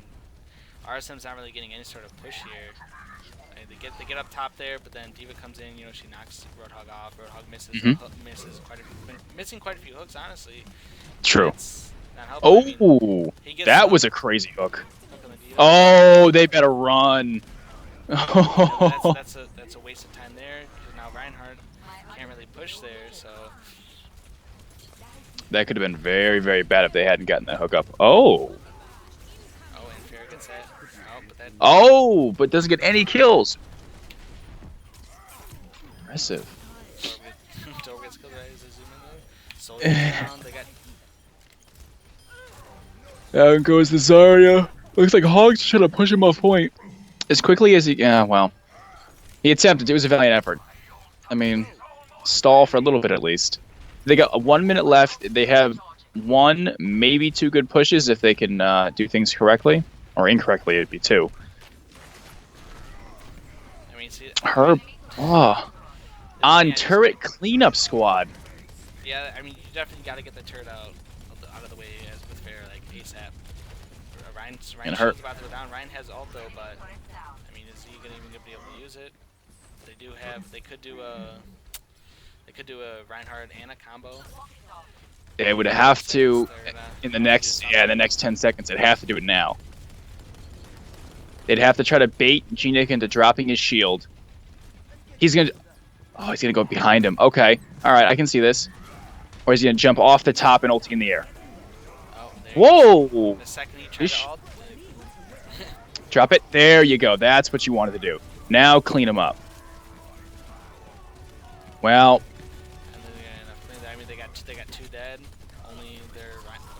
RSM's not really getting any sort of push here. They get up top there, but then Diva comes in. You know, she knocks Roadhog off. Roadhog misses missing quite a few hooks, honestly.
True.
Oh,
I mean, that was a crazy hook.
Hook
oh, they better run.
That's a waste of time there. Because now Reinhardt can't really push there, so.
That could have been very, very bad if they hadn't gotten that hook up. Oh.
Oh, and Fair gets that.
Oh, but doesn't get any kills. Impressive.
Torb gets killed right as they zoom in there. Soldiers down. They got.
Down goes the Zarya. Looks like Hog's trying to push him off point as quickly as he. Yeah, well, he attempted. It was a valiant effort. I mean, stall for a little bit at least. They got 1 minute left. They have one, maybe two good pushes if they can do things correctly. Or incorrectly, it'd be two.
I mean, see,
Herb. Oh. On turret cleanup squad.
Yeah, I mean, you definitely got to get the turret out of the way as with Fair, like ASAP. Ryan's about to go down. Ryan has ult though, but I mean, is he gonna even be able to use it? They could do a Reinhardt and a combo.
They would have to in the next 10 seconds. They'd have to do it now. They'd have to try to bait G-Nick into dropping his shield. He's gonna go behind him. Okay, all right, I can see this. Or is he gonna jump off the top and ulti in the air?
Oh,
whoa!
The second he tried to ult,
drop it. There you go. That's what you wanted to do. Now clean him up. Well.
And then I mean, they got two dead. Only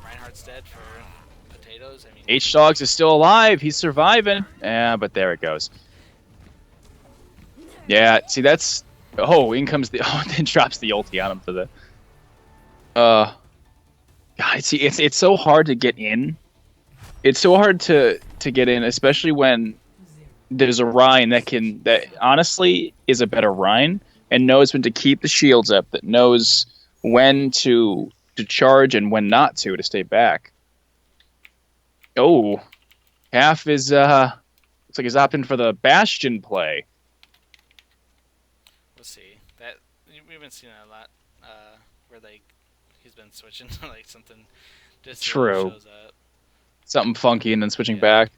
Reinhardt's dead for potatoes. I mean,
H-Dogs is still alive. He's surviving. Yeah, but there it goes. Yeah, see that's. Oh, in comes the. Oh, then drops the ulti on him for the. God, see, it's so hard to get in. It's so hard to get in, especially when there's a Ryan that honestly is a better Ryan and knows when to keep the shields up, that knows when to charge and when not to stay back. Oh, half is looks like he's opting for the Bastion play.
We'll see. That we've been seeing that a lot, where he's been switching to like something just
True.
shows up.
Something funky and then switching back.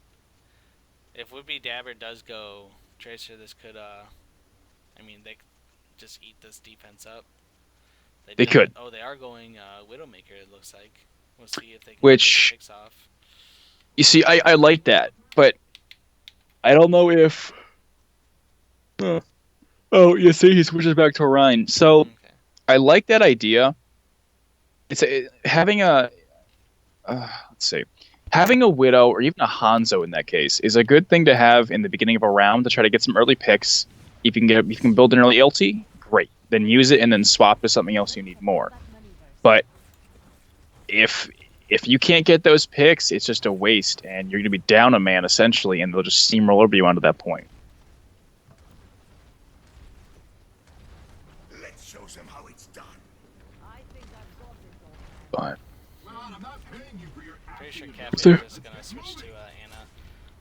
If Would-Be Dabber does go Tracer, this could I mean they could just eat this defense up.
They could.
Oh, they are going Widowmaker. It looks like. We'll see if they can
Which
get the picks off.
You see, I like that, but I don't know if. I Oh, you see, he switches back to Orion. So
Okay.
I like that idea. Having a let's see, having a Widow or even a Hanzo in that case is a good thing to have in the beginning of a round to try to get some early picks. If you can build an early ulti, great. Then use it and then swap to something else you need more. But if you can't get those picks, it's just a waste, and you're going to be down a man essentially, and they'll just steamroll over you onto that point.
Let's show them how it's done.
But
Pretty sure
there?
Cafe is gonna switch to Anna,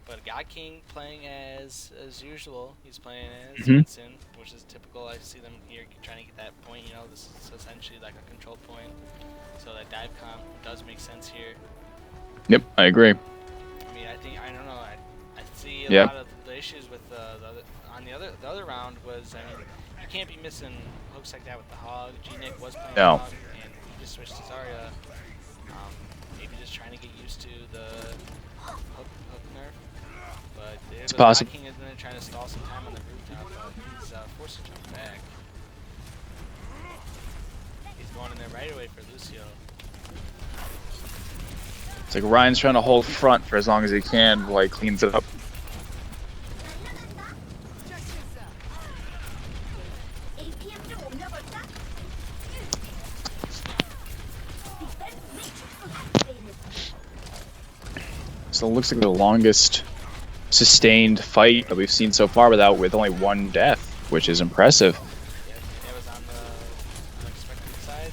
but God King playing as usual. He's playing as Winston, which is typical. I see them here trying to get that point. You know, this is essentially like a control point, so that dive comp does make sense here.
Yep, I agree.
I mean, I don't know. I see a
Yeah.
lot of the issues with the other round was, I mean, you can't be missing hooks like that with the Hog. G-Nick was playing
No.
Hog, and he just switched to Zarya. Maybe just trying to get used to the hook nerf. But
It's possible.
King is then trying to stall some time on the rooftop, but he's forced to jump back. He's going in there right away for Lucio.
It's like Ryan's trying to hold front for as long as he can while he cleans it up. So it looks like the longest sustained fight that we've seen so far with only one death, which is impressive.
Yeah, it was on the unexpected side.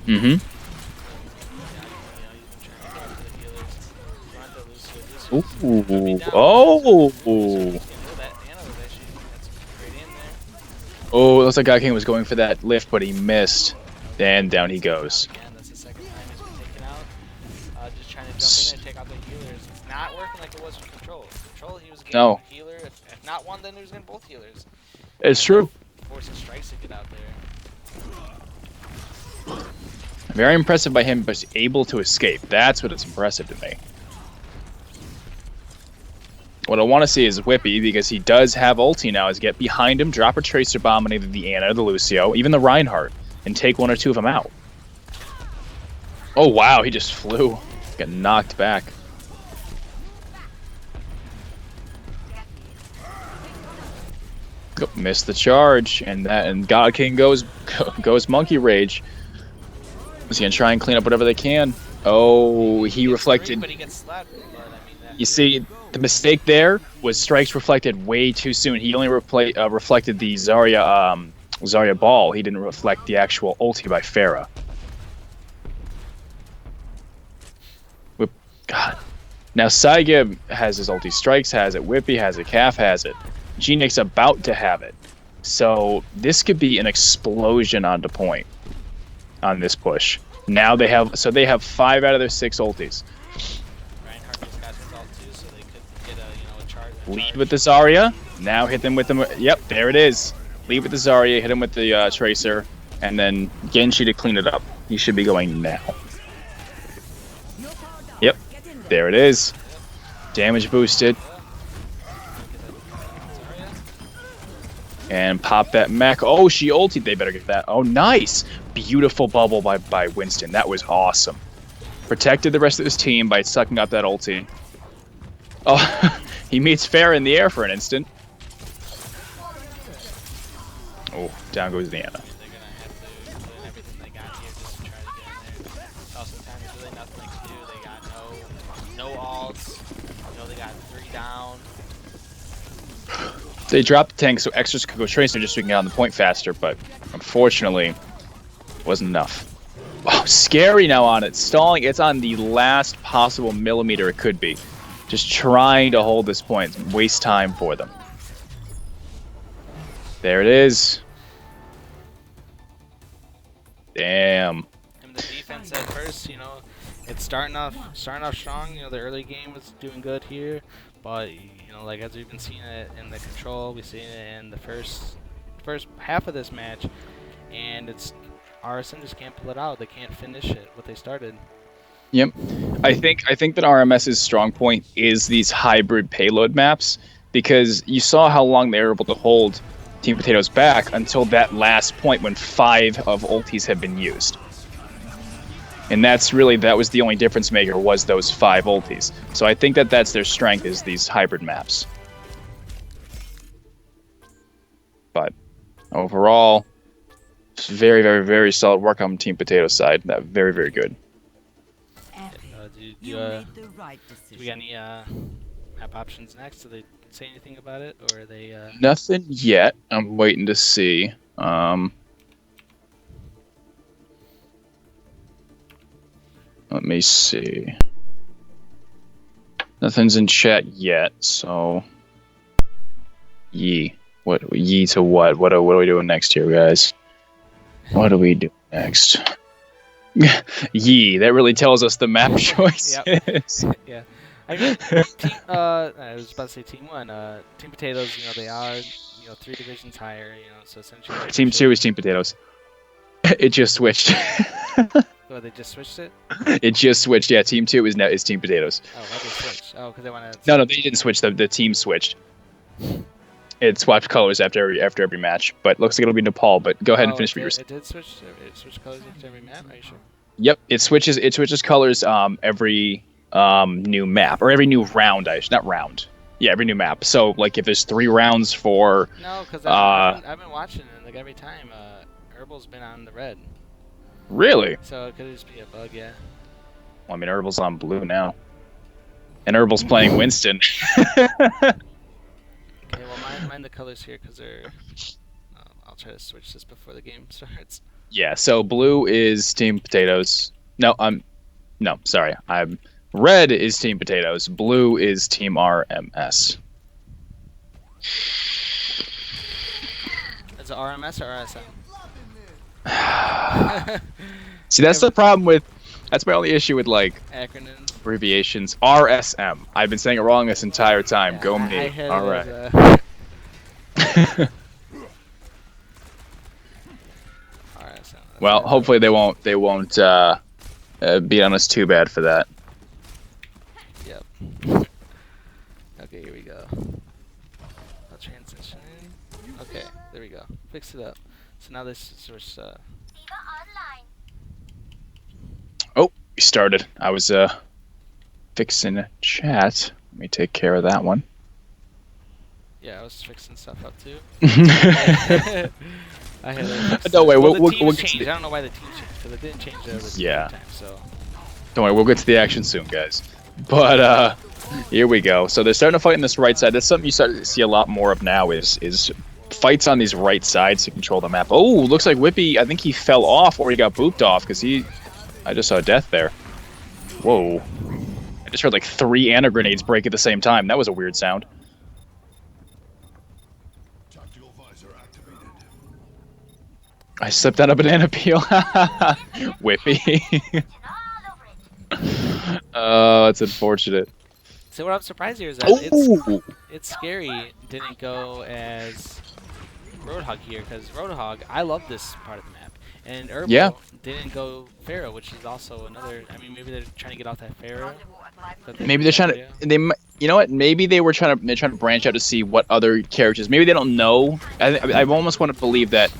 Mm-hmm. Ooh. Oh. Oh, it looks like God King was going for that lift, but he missed. And down he goes.
Again, that's the second time he's been taken out. Just trying to jump in and take out the healers. It's not working like it was with Control. Control, he was getting a healer. If not one, then he was getting both healers.
It's true.
Forcing strikes to get out there.
Very impressive by him, but able to escape. That's what is impressive to me. What I want to see is Whippy, because he does have ulti now, is get behind him, drop a Tracer Bomb on either the Ana or the Lucio, even the Reinhardt, and take one or two of them out. Oh wow, he just flew. Got knocked back. Missed the charge, and God King goes monkey rage. Is he gonna try and clean up whatever they can? Oh, he reflected.
But he gets slapped, but, I mean,
You see, the mistake there was strikes reflected way too soon. He only reflected the Zarya ball. He didn't reflect the actual ulti by Pharah. God. Now Saiga has his ulti. Strikes has it. Whippy has it. Calf has it. G-Nick's about to have it. So this could be an explosion onto point on this push. Now they have 5 out of their 6 ultis.
Reinhardt just got his ult too, so they could get a charge.
Lead with the Zarya. Now hit them with them. Yep, there it is. Lead with the Zarya. Hit him with the Tracer, and then Genji to clean it up. He should be going now. Yep, there it is. Damage boosted. And pop that mech. Oh, she ulted. They better get that. Oh, nice. Beautiful bubble by Winston. That was awesome. Protected the rest of his team by sucking up that ulti. Oh, he meets Pharah in the air for an instant. Oh, down goes the Ana.
They're gonna have to put in everything they got here just to try to get in there. Sometimes there's really nothing to do. They got no ults. They got 3 down.
They dropped the tank so extras could go Tracer just so we can get on the point faster, but unfortunately, wasn't enough. Oh, scary now on it. Stalling, it's on the last possible millimeter it could be. Just trying to hold this point. Waste time for them. There it is. Damn.
And the defense at first, it's starting off strong. The early game was doing good here, but like as we've been seeing it in the control, we've seen it in the first half of this match, and it's RSN just can't pull it out. They can't finish it what they started.
Yep. I think that RMS's strong point is these hybrid payload maps, because you saw how long they were able to hold Team Potatoes back until that last point when 5 of ultis had been used. And that was the only difference maker, was those 5 ultis. So I think that's their strength, is these hybrid maps. But overall, it's very, very, very solid work on Team Potatoes side. That very, very good.
You made the right
Do we
decision.
got any map options next? Do they say anything about it, or are they?
Nothing yet. I'm waiting to see. Let me see. Nothing's in chat yet, so Yee. What Yee to what? What are we doing next here, guys? What do we do next? Yee. That really tells us the map choice. Is.
Yeah. I mean, I was about to say Team 1. Team Potatoes, they are 3 divisions higher, so essentially.
Team 2 is Team Potatoes. It just switched.
Oh, they just switched it?
It just switched. Yeah, Team 2 is Team Potatoes.
Oh, why they switch? Oh, because they want to.
No, they didn't switch. The team switched. It swapped colors after every match, but looks like it'll be Nepal. But go ahead and finish what you're saying.
It did switch. It switched colors after every map. Are you sure?
Yep, it switches colors every new map, or every new round. Not round. Yeah, every new map. So like if there's 3 rounds for.
No, because I've been watching it. Like every time, Herbal's been on the red.
Really?
So it could just be a bug, yeah.
Well, I mean, Herbal's on blue now, and Herbal's playing Winston.
Okay, well, mind the colors here, because they're. I'll try to switch this before the game starts.
Yeah. So blue is Team Potatoes. No, sorry. Red is Team Potatoes. Blue is Team RMS.
Is it RMS or RSM?
See, that's the problem with. That's my only issue with like
Acronyms.
abbreviations. RSM. I've been saying it wrong this entire time.
Yeah,
Go
I
me.
had
All
it
right.
as, RSM.
Well, hopefully they won't beat on us too bad for that.
Yep. Okay, here we go. I'll transition in. Okay, there we go. Fix it up. So now this is
Oh, we started. I was fixing a chat. Let me take care of that one.
Yeah, I was fixing stuff up too. I had to
No way,
well,
we'll
the teams
get to
changed.
the-
I don't know why the team changed, because it didn't change the other
Yeah.
time. So
Don't worry, we'll get to the action soon, guys. But here we go. So they're starting to fight on this right side. That's something you start to see a lot more of now. Is fights on these right sides to control the map. Oh, looks like Whippy. I think he fell off, or he got booped off, because I just saw death there. Whoa! I just heard like 3 ana grenades break at the same time. That was a weird sound. I slipped on a banana peel. Whippy. Oh, it's unfortunate.
so what I'm surprised here is that
Oh!
it's scary didn't go as Roadhog here, because Roadhog, I love this part of the map, and Herbal
Yeah.
didn't go Pharaoh, which is also another. I mean, maybe they're trying to get off that Pharaoh.
Maybe they're trying to. You know what? Maybe they're trying to branch out to see what other characters. Maybe they don't know. I almost want to believe that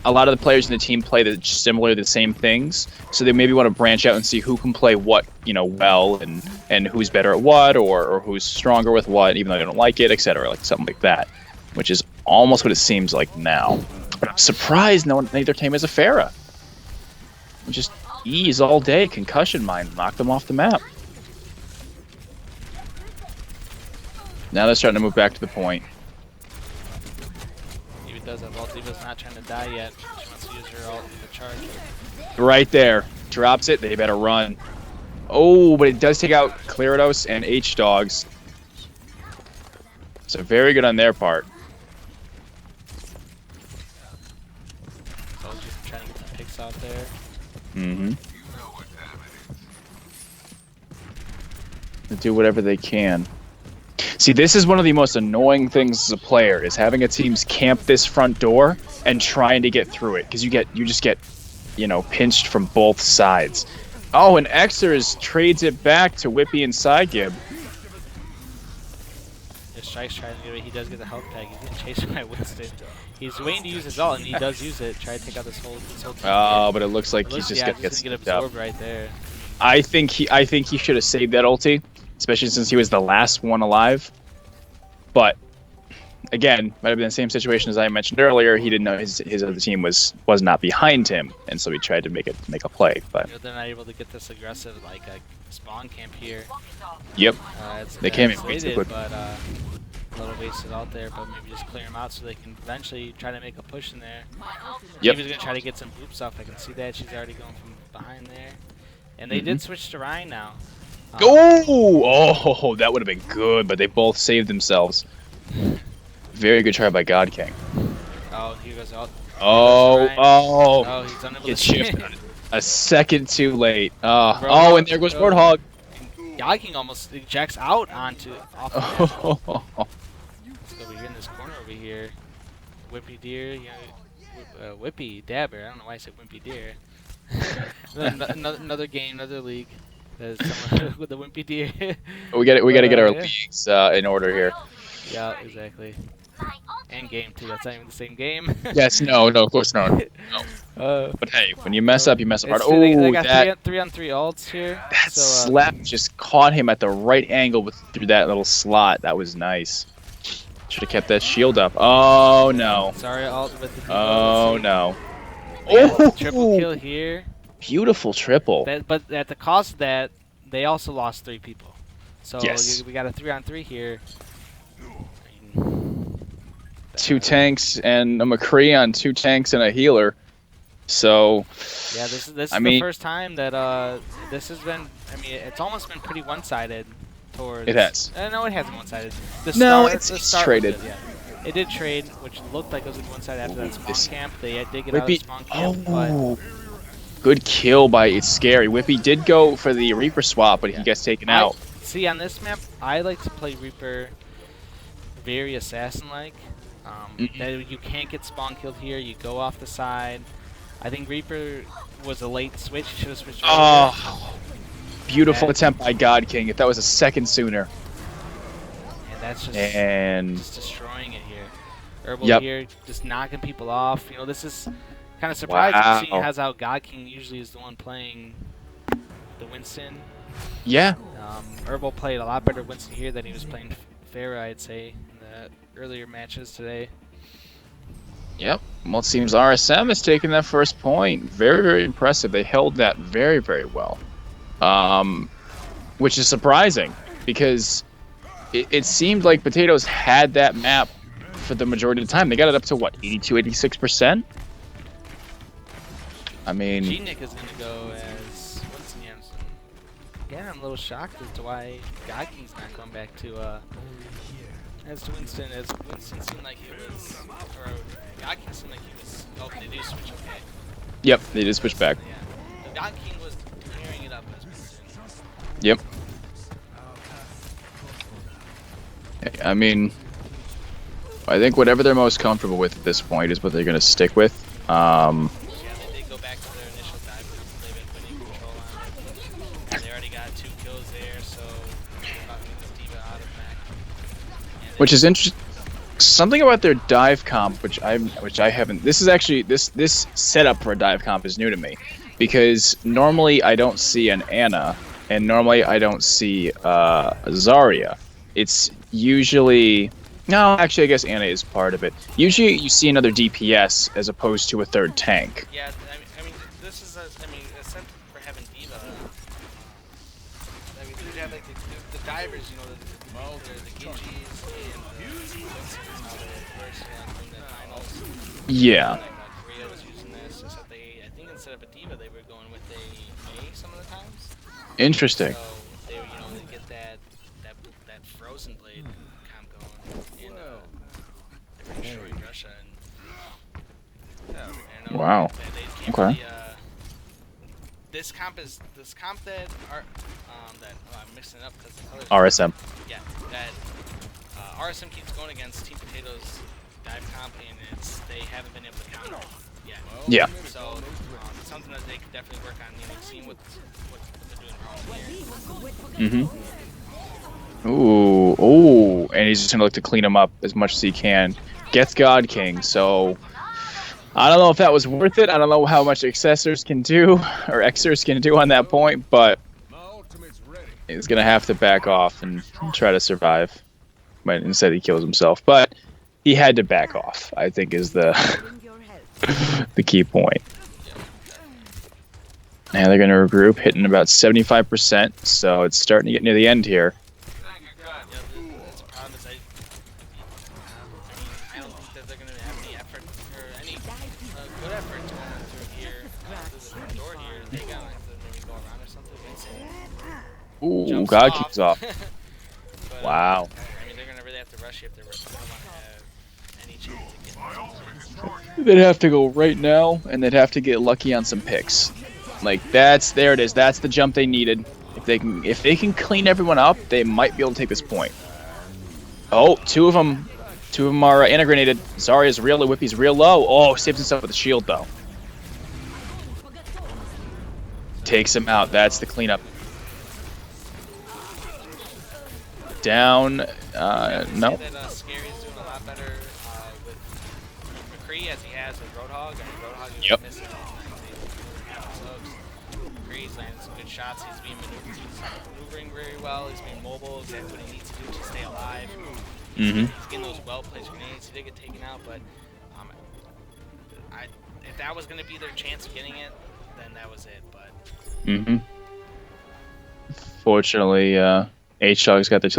a lot of the players in the team play the same things, so they maybe want to branch out and see who can play what, well, and who's better at what, or who's stronger with what, even though they don't like it, etc. Like something like that, which is almost what it seems like now. But I'm surprised neither team has a Pharah. Just ease all day, concussion mine, knock them off the map. Now they're starting to move back to the point.
Eva does have ult. Eva's not trying to die yet. She wants to use her ult in the charge.
Right there. Drops it. They better run. Oh, but it does take out Claridos and H-Dogs. So very good on their part.
So just trying to get the picks out there.
Mm-hmm. They do whatever they can. See, this is one of the most annoying things as a player, is having a team's camp this front door and trying to get through it, because you just get pinched from both sides. Oh, and Xers trades it back to Whippy and Sidegib.
The strike's trying to get away. He does get the health pack. He's getting chased by Winston. He's waiting to use his ult, and he does use it. Try to take out this whole team.
Oh, but it looks like he's just
gonna
gonna get
get
slipped up.
absorbed right there.
I think he should have saved that ulti, especially since he was the last one alive. But again, might have been the same situation as I mentioned earlier. He didn't know his other team was not behind him, and so he tried to make a play. But
You know, they're not able to get this aggressive like spawn camp here.
yep,
It's
they came in
it's
way too
slated,
quick.
but a little wasted out there. But maybe just clear them out so they can eventually try to make a push in there.
Yep.
Tifa's gonna try to get some boops off. I can see that she's already going from behind there. And they did switch to Ryan now.
Oh, that would have been good, but they both saved themselves. Very good try by God King.
Oh, here goes out.
Oh,
He's unable
get
to
shifted a second too late.
Bro,
and there goes Warthog.
God King almost ejects out onto off the map. Let's go over here in this corner over here. Whippy Deer, Whippy Dabber. I don't know why I said Wimpy Deer. another game, another league. There's someone with the Wimpy Deer.
We got to get our
yeah.
leagues in order here.
Yeah, exactly. And game too. That's not even the same game.
Yes, no, of course not. No. But hey, when you mess up, you mess up hard.
They
Oh,
got
that
3-on-3 ults here.
that
So,
slap just caught him at the right angle through that little slot. That was nice. Should have kept that shield up. Oh no.
Sorry, ult with the.
Oh no.
Oh! Triple kill here.
Beautiful triple.
But at the cost of that, they also lost 3 people. So
Yes.
we got a 3-on-3 here.
2 tanks and a McCree on 2 tanks and a healer. So
Yeah, this is
I
the
mean-
first time that this has been. I mean, it's almost been pretty one-sided towards.
It has.
No, it hasn't one-sided.
No,
the
it's
start was
traded.
good, yeah. It did trade, which looked like it was a one-sided after that spawn
This-
camp. They did get out of
Whippy.
spawn camp, but
Oh. Good kill by It's Scary. Whippy did go for the Reaper swap, but he gets taken out.
See, on this map, I like to play Reaper very assassin-like. That you can't get spawn killed here. You go off the side. I think Reaper was a late switch. Should have switched. Earlier.
Oh, beautiful
Yeah.
attempt by God King. If that was a second sooner.
And that's just
And
destroying it here. Herbal
Yep.
here, just knocking people off. You know, this is kind of surprising seeing
Wow.
as how God King usually is the one playing the Winston.
yeah,
Herbal played a lot better Winston here than he was playing Pharah, I'd say, in the earlier matches today.
yep. Well, it seems RSM has taken that first point. Very, very impressive. They held that very, very well. Which is surprising because it seemed like Potatoes had that map for the majority of the time. They got it up to what, 82, 86%? I mean,
G-Nick is going to go as Winston Jansen. Again, I'm a little shocked as to why God King's not going back to as to Winston. As Winston seemed like he was, or God King seemed like he was. Oh, they do switch. Okay.
yep, they did switch back.
Yeah. The God King was clearing it up as Winston.
Yep. I mean, I think whatever they're most comfortable with at this point is what they're going to stick with.
Yeah, they did go back to their initial dive because they've been putting control on it. They already got 2 kills there, so they're about to get this diva out of back. And
Which is interesting. Something about their dive comp, which I haven't. This is actually this setup for a dive comp is new to me, because normally I don't see an Ana, and normally I don't see a Zarya. It's usually no, actually I guess Ana is part of it. Usually you see another DPS as opposed to a third tank.
yeah, I mean, this is a set for having diva. I mean, you have like the divers, you know, the Gigis and the Winston's how they first in the finals.
Yeah.
Like, Korea was using this, except I think instead of a diva, they were going with a Mei some of the times.
Interesting.
So they, they get that frozen blade comp going in Russia and
Wow.
they can't
Okay.
really, this comp that I'm mixing it up because the colors.
RSM.
Yeah, that RSM keeps going against Team Potatoes dive comp, and they haven't been able to counter it yet.
Yeah.
So it's something that they could definitely work on. Seeing what they're doing wrong here.
Mm-hmm. Ooh, and he's just gonna look to clean him up as much as he can. Gets God King, so I don't know if that was worth it. I don't know how much Accessors can do, or Xers can do on that point, but he's gonna have to back off and try to survive. But instead he kills himself. But he had to back off, I think, is the the key point. Now they're gonna regroup, hitting about 75%, so it's starting to get near the end here. Ooh, God kicks off.
But,
Wow.
I mean, they're gonna really have to rush you if they want to have any chance to get.
They'd have to go right now, and they'd have to get lucky on some picks. Like there it is. That's the jump they needed. If they can clean everyone up, they might be able to take this point. Oh, two of them are integrated. Zarya's real low, Whippy's real low. Oh, saves himself with a shield though. Takes him out. That's the cleanup. Down. No.
That Scary's doing a lot better with McCree as he has with Roadhog. Roadhog is missing McCree's landing some good shots. He's maneuvering very well. He's being mobile. Exactly what he needs to do to stay alive. He's getting those well-placed grenades. He did get taken out, but if that was going to be their chance of getting it, then that was it. But
Fortunately, H-Dog's got the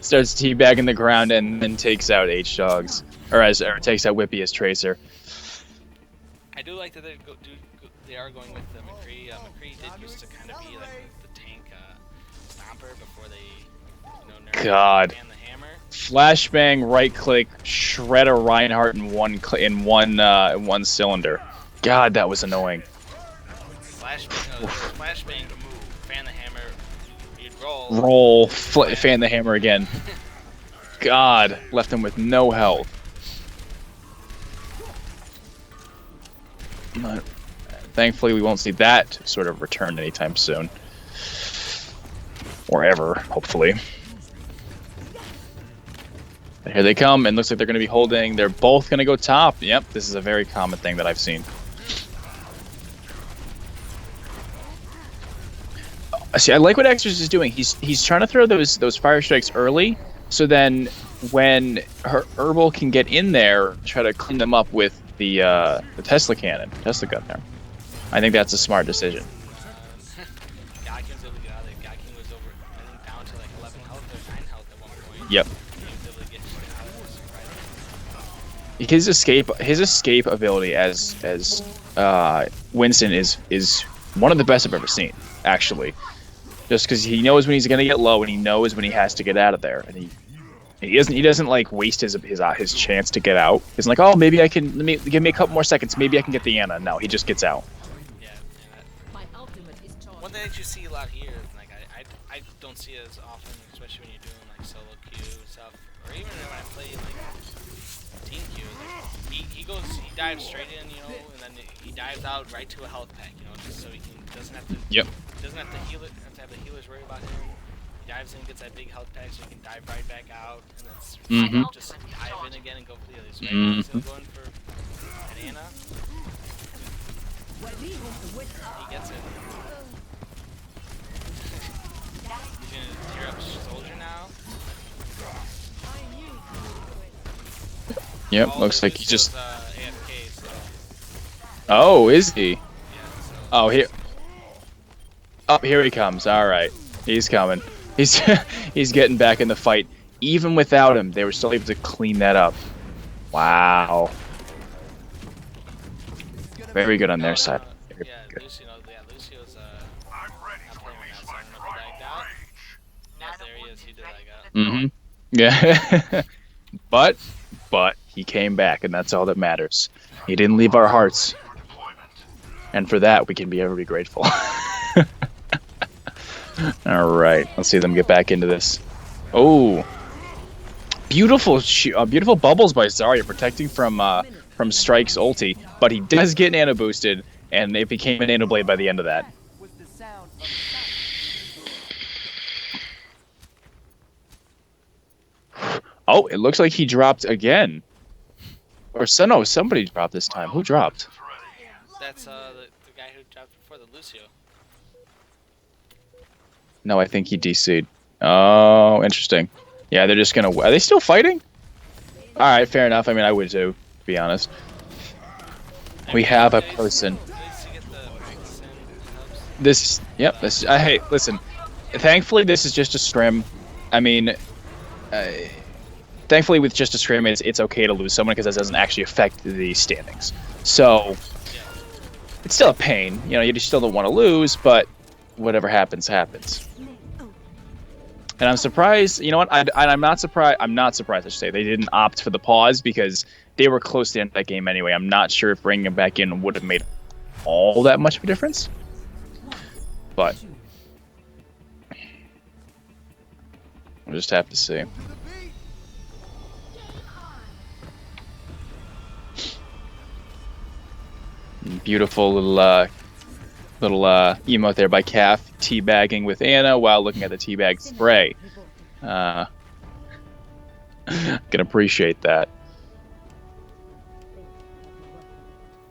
starts teabagging the ground and then takes out H-Dog's, or takes out Whippy as Tracer.
I do like that they are going with the McCree. McCree did used to kind of be like the tank stomper before they, nerfed
God.
and the hammer.
Flashbang, right click, shred a Reinhardt in one cylinder. God, that was annoying.
Flashbang, fan the hammer, you'd
roll, fan the hammer again. God, left him with no health. Thankfully, we won't see that sort of return anytime soon. Or ever, hopefully. And here they come, and looks like they're going to be holding. They're both going to go top. Yep, this is a very common thing that I've seen. See, I like what Xers is doing. He's trying to throw those fire strikes early, so then when her Herbal can get in there, try to clean them up with the Tesla cannon, Tesla gun there. I think that's a smart decision.
God King's able to get out of there. God King was over, I think, down to like 11 health or 9 health at one point.
Yep.
He was able to get out of this right.
His escape ability as Winston is one of the best I've ever seen, actually. Just because he knows when he's gonna get low and he knows when he has to get out of there, and he doesn't like waste his chance to get out. He's like, oh, maybe I can give me a couple more seconds, maybe I can get the Ana. No, he just gets out.
Yeah. One thing that you see a lot here, like I don't see it as often, especially when you're doing like solo queue stuff, or even when I play like team queue. Like, he dives straight in, and then he dives out right to a health pack, just so he doesn't have to.
Yep.
Doesn't have to have the healers worry about him. He dives in, gets that big health pack, so he can dive right back out, and then just dive in again and go clear. So right now he's still going for an Ana. He gets it. He's gonna tear up Soldier now.
Yep, looks like he just.
AFK, so.
Oh, is he?
Yeah, so.
Oh, here. Oh, here he comes. All right, he's coming. He's getting back in the fight. Even without him, they were still able to clean that up. Wow. Very good on their side. Very good.
Lucio's not playing right now, so I don't know if he lagged out. Yes, there he is. He did lag out.
Yeah. but he came back, and that's all that matters. He didn't leave our hearts, and for that we can be ever be grateful. All right, let's see them get back into this. Oh, beautiful bubbles by Zarya, protecting from Strike's ulti, but he does get nano boosted, and it became a nano blade by the end of that. Oh, it looks like he dropped again. Or so, no, somebody dropped this time. Who dropped?
That's the guy who dropped before, the Lucio.
No, I think he DC'd. Oh, interesting. Yeah, they're just gonna... Are they still fighting? Alright, fair enough. I mean, I would too, to be honest. We have a person. This... Yep, this... hey, listen. Thankfully, this is just a scrim. I mean... thankfully, with just a scrim, it's okay to lose someone because that doesn't actually affect the standings. So... It's still a pain. You know, you just still don't want to lose, but... Whatever happens, happens. And I'm surprised, you know what, I'm not surprised, I should say, they didn't opt for the pause because they were close to the end of that game anyway. I'm not sure if bringing them back in would have made all that much of a difference. But we'll just have to see. Beautiful little emote there by Calf, teabagging with Anna while looking at the teabag spray. Can appreciate that.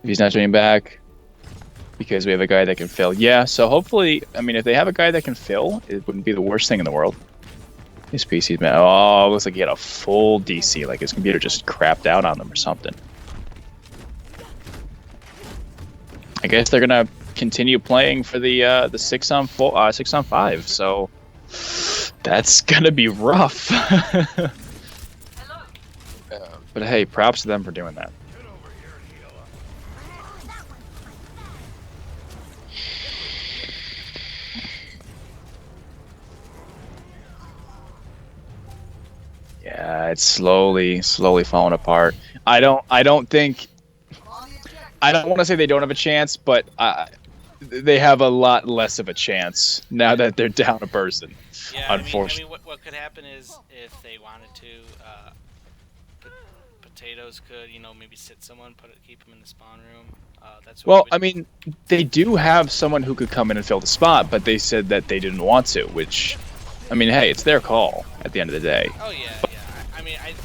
If he's not joining back, because we have a guy that can fill. Yeah, so hopefully, I mean, if they have a guy that can fill, it wouldn't be the worst thing in the world. His PC's man. Oh, looks like he had a full DC, like his computer just crapped out on them or something. I guess they're gonna continue playing for the 6-on-5, so that's gonna be rough. But hey, props to them for doing that. Yeah, it's slowly falling apart. I don't want to say they don't have a chance, but they have a lot less of a chance now that they're down a person.
Yeah,
unfortunately.
I mean, what could happen is if they wanted to, Potatoes could, you know, maybe sit someone, keep them in the spawn room. That's what
well, I mean, they do have someone who could come in and fill the spot, but they said that they didn't want to, which, I mean, hey, it's their call at the end of the day.
Oh yeah, yeah. I mean, it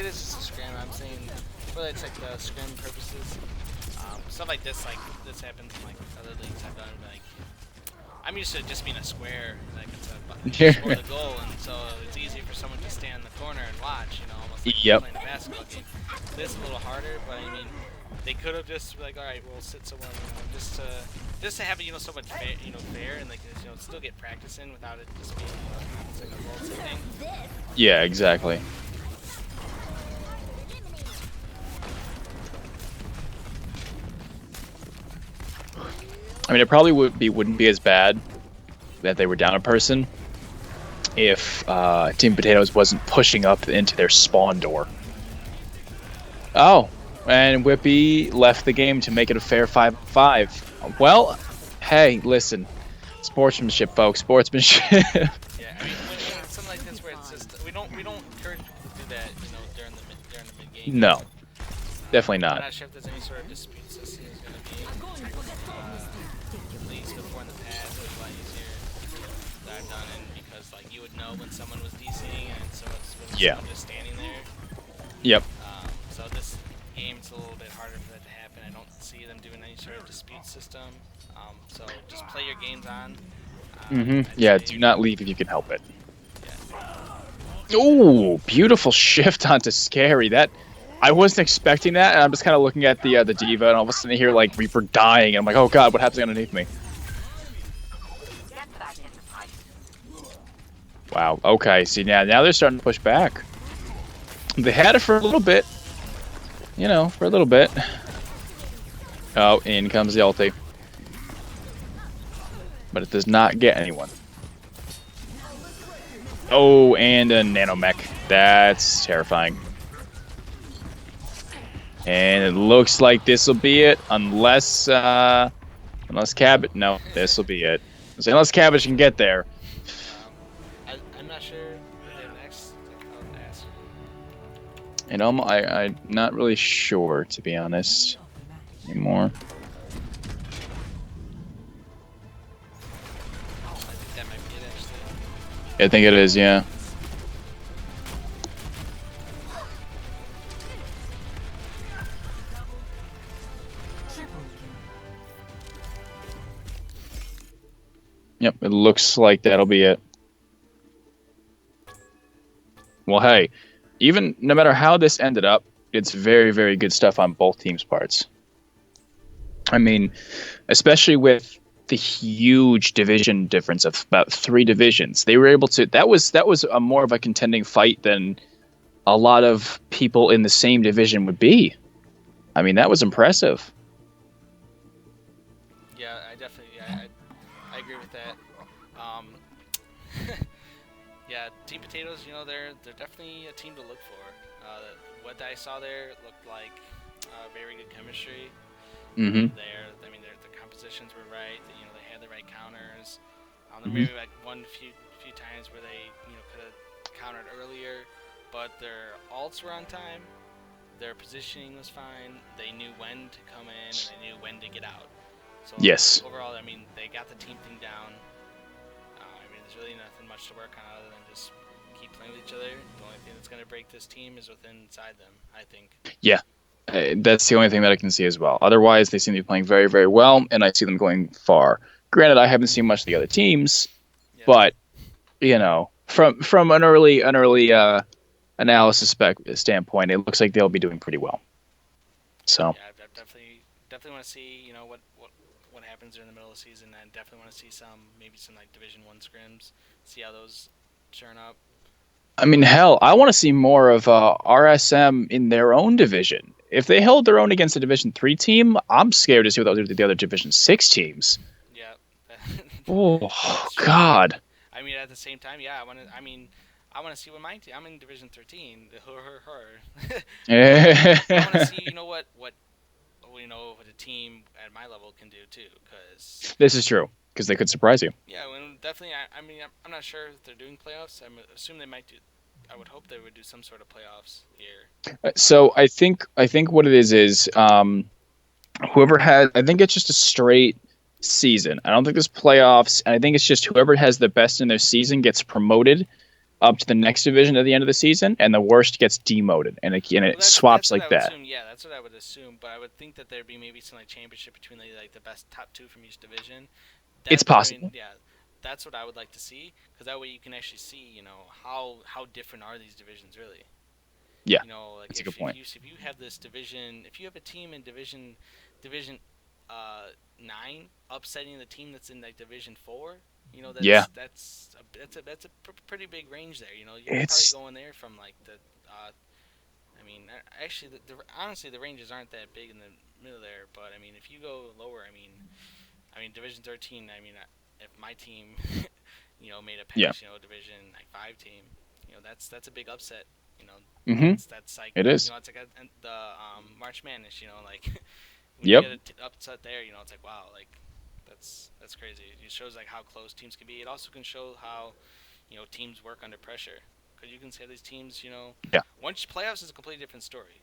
is just a scrim. I'm saying, whether it's like the scrim purposes, stuff like this happens in like other leagues I've done. Like, I'm used to it just being a square, like it's a score the goal, and so it's easy for someone to stand in the corner and watch, you know, almost like playing a basketball game. This is a little harder, but I mean, they could have just like, all right, we'll sit someone, you know, just to have it, you know, so much fair, you know, fair, and like, you know, still get practice in without it just being it's like a vaulted thing.
Yeah, exactly. I mean, it probably wouldn't be as bad that they were down a person if Team Potatoes wasn't pushing up into their spawn door. Oh, and Whippy left the game to make it a fair 5-5. Well, hey, listen, sportsmanship, folks, sportsmanship.
Yeah, I mean, when something like this where it's just we don't encourage people to do that, you know, during the mid game.
No, definitely not.
I'm not sure if there's any sort of dispute system is going to be. At least before in the past, it was a lot easier that I've done it because like you would know when someone was DCing and so it's when someone just standing there.
Yep.
So this game it's a little bit harder for that to happen. I don't see them doing any sort of dispute system. So just play your games on.
Yeah, do not leave if you can help it. Yeah. Ooh, beautiful shift onto Scary. That I wasn't expecting that, and I'm just kind of looking at the diva, and all of a sudden I hear like Reaper dying, and I'm like, oh god, what happens underneath me? Wow. Okay. See now they're starting to push back. They had it for a little bit. You know, for a little bit. Oh, in comes the ulti. But it does not get anyone. Oh, and a nanomech. That's terrifying. And it looks like this will be it, unless Cabbage. No, this will be it. Unless Cabbage can get there.
I'm not sure who they're next. I'll ask.
And I'm not really sure, to be honest, anymore.
I think that might be it, actually.
I think it is, yeah. Yep, it looks like that'll be it. Well, hey, even no matter how this ended up, it's very, very good stuff on both teams' parts. I mean, especially with the huge division difference of about 3 divisions, they were able to. That was a more of a contending fight than a lot of people in the same division would be. I mean, that was impressive.
Yeah, I definitely I agree with that. Um, yeah, Team Potatoes, they're definitely a team to look for. What I saw there looked like very good chemistry.
Mm-hmm.
I mean, their compositions were right. They had the right counters. There
Mm-hmm.
may be like few times where they could have countered earlier, but their ults were on time. Their positioning was fine. They knew when to come in and they knew when to get out. So
Yes.
overall, I mean, they got the team thing down. I mean, there's really nothing much to work on other than just keep playing with each other. The only thing that's going to break this team is within inside them, I think.
Yeah. That's the only thing that I can see as well. Otherwise, they seem to be playing very, very well, and I see them going far. Granted, I haven't seen much of the other teams,
Yeah.
but from an early analysis standpoint, it looks like they'll be doing pretty well. So,
Yeah, I definitely want to see what happens during the middle of the season, and definitely want to see maybe some like Division 1 scrims, see how those turn up.
I mean, hell, I want to see more of RSM in their own division. If they held their own against a Division 3 team, I'm scared to see what they'll do to the other Division 6 teams.
Yeah,
Oh,
that's true.
God.
I mean, at the same time, yeah, I want to. I mean, I want to see what my team. I'm in Division 13. I want to see what a team at my level can do too. Cause
This is true, because they could surprise you.
yeah, when definitely. I mean, I'm not sure if they're doing playoffs. I assume they might do. I would hope they would do some sort of playoffs here.
So I think what it is whoever has, I think it's just a straight season. I don't think there's playoffs, and I think it's just whoever has the best in their season gets promoted up to the next division at the end of the season, and the worst gets demoted, and
Well,
it
that's
swaps
what
like
I would
that.
assume. Yeah, that's what I would assume. But I would think that there'd be maybe some like championship between the best top two from each division.
It's
I mean,
possible.
yeah, that's what I would like to see because that way you can actually see, how different are these divisions really.
Yeah,
Like
that's a good
if
point.
you have this division, if you have a team in division 9 upsetting the team that's in like Division 4,
Yeah,
that's a pretty big range there. You're probably
it's
going there from like the I mean, actually, honestly, the ranges aren't that big in the middle there. But I mean, if you go lower, I mean, Division 13. I mean, if my team, made it
yeah.
past, Division like 5 team, that's a big upset. You know,
Mm-hmm.
that's like,
It is.
it's like the March Madness. Like when you
Yep.
get an upset there, it's like wow, like that's crazy. It shows like how close teams can be. It also can show how teams work under pressure. Because you can say these teams,
Yeah.
once playoffs is a completely different story.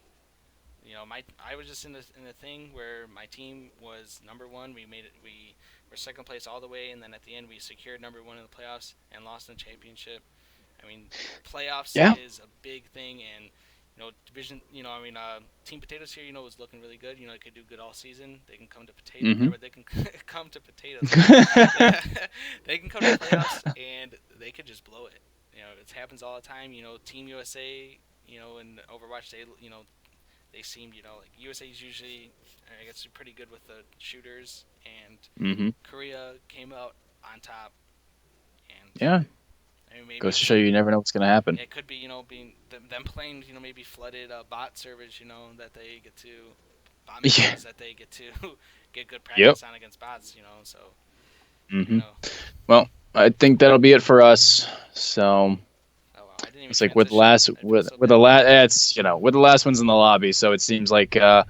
I was just in the thing where my team was number one. We made it. We were second place all the way, and then at the end we secured number one in the playoffs and lost in the championship. I mean, playoffs
Yeah.
is a big thing, and division. Team Potatoes here, is looking really good. They could do good all season. They can come to potato.
Mm-hmm.
They can come to potatoes. They can come to playoffs and they could just blow it. It happens all the time. Team USA. In Overwatch, they seem, like USA is usually, I guess, pretty good with the shooters, and
Mm-hmm.
Korea came out on top, and
Yeah.
I mean maybe
Goes to show you never know what's gonna happen.
it could be, being them playing, maybe flooded bot servers, that they get to bot
Yeah.
matches that they get to get good
Yep.
practice on against bots, so who
Mm-hmm.
knows?
Well, I think that'll be it for us. So
Oh wow, I didn't even
it's like with the
transition.
last
I feel so
with the
bad.
last it's with the last ones in the lobby, so it seems like I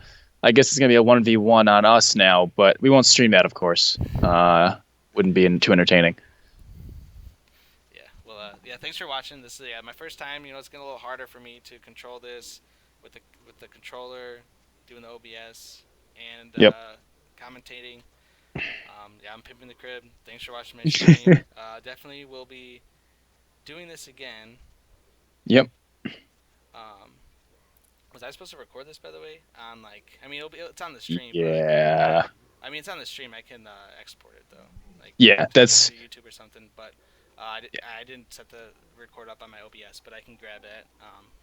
guess it's gonna be a 1v1 on us now, but we won't stream that, of course. Wouldn't be too entertaining.
Yeah. Well, yeah. Thanks for watching. This is my first time. It's getting a little harder for me to control this with the controller, doing the OBS and
Yep.
commentating. Yeah, I'm pimping the crib. Thanks for watching my stream. Definitely will be doing this again.
Yep.
Um, was I supposed to record this, by the way? I mean, it's on the stream, but
Yeah.
I mean, it's on the stream. I can export it though. like
Yeah,
type it
that's
into YouTube or something. But I didn't set the record up on my OBS, but I can grab that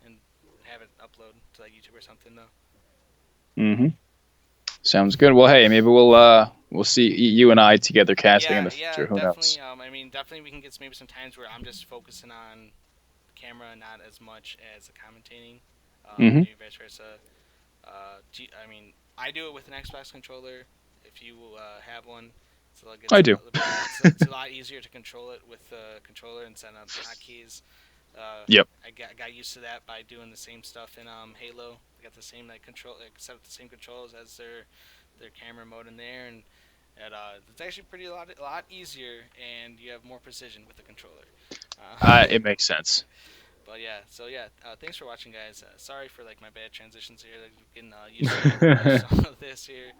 and have it upload to like YouTube or something though.
hmm sounds good. Well, hey, maybe we'll see you and I together casting in
Yeah,
the
yeah,
future. Who knows?
definitely. I mean, definitely we can get maybe some times where I'm just focusing on camera, not as much as the commentating.
hmm
Maybe vice versa. I mean, I do it with an Xbox controller. If you have one, so it gets
I
a
do.
little bit. It's a lot easier to control it with the controller instead of hotkeys.
Yep.
I got used to that by doing the same stuff in Halo. They got the same like control, like set up the same controls as their camera mode in there, and it's actually a lot easier, and you have more precision with the controller.
It makes sense.
But yeah, so yeah, thanks for watching, guys. Sorry for like my bad transitions here. Like, getting used to some of this here,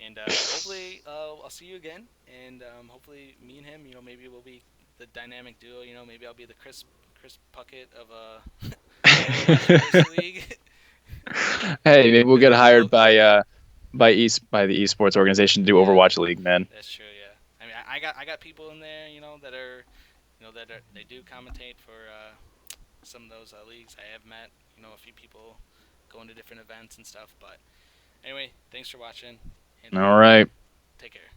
and hopefully I'll see you again, and hopefully me and him, maybe we'll be the dynamic duo. Maybe I'll be the Chris Puckett of Overwatch for this league.
Hey, maybe we'll get
Lo-
hired by the esports organization to do
yeah,
Overwatch League, man.
that's true. Yeah, I mean, I got people in there, that are, they do commentate for some of those leagues. I have met, a few people going to different events and stuff. But anyway, thanks for watching, and
All right.
take care.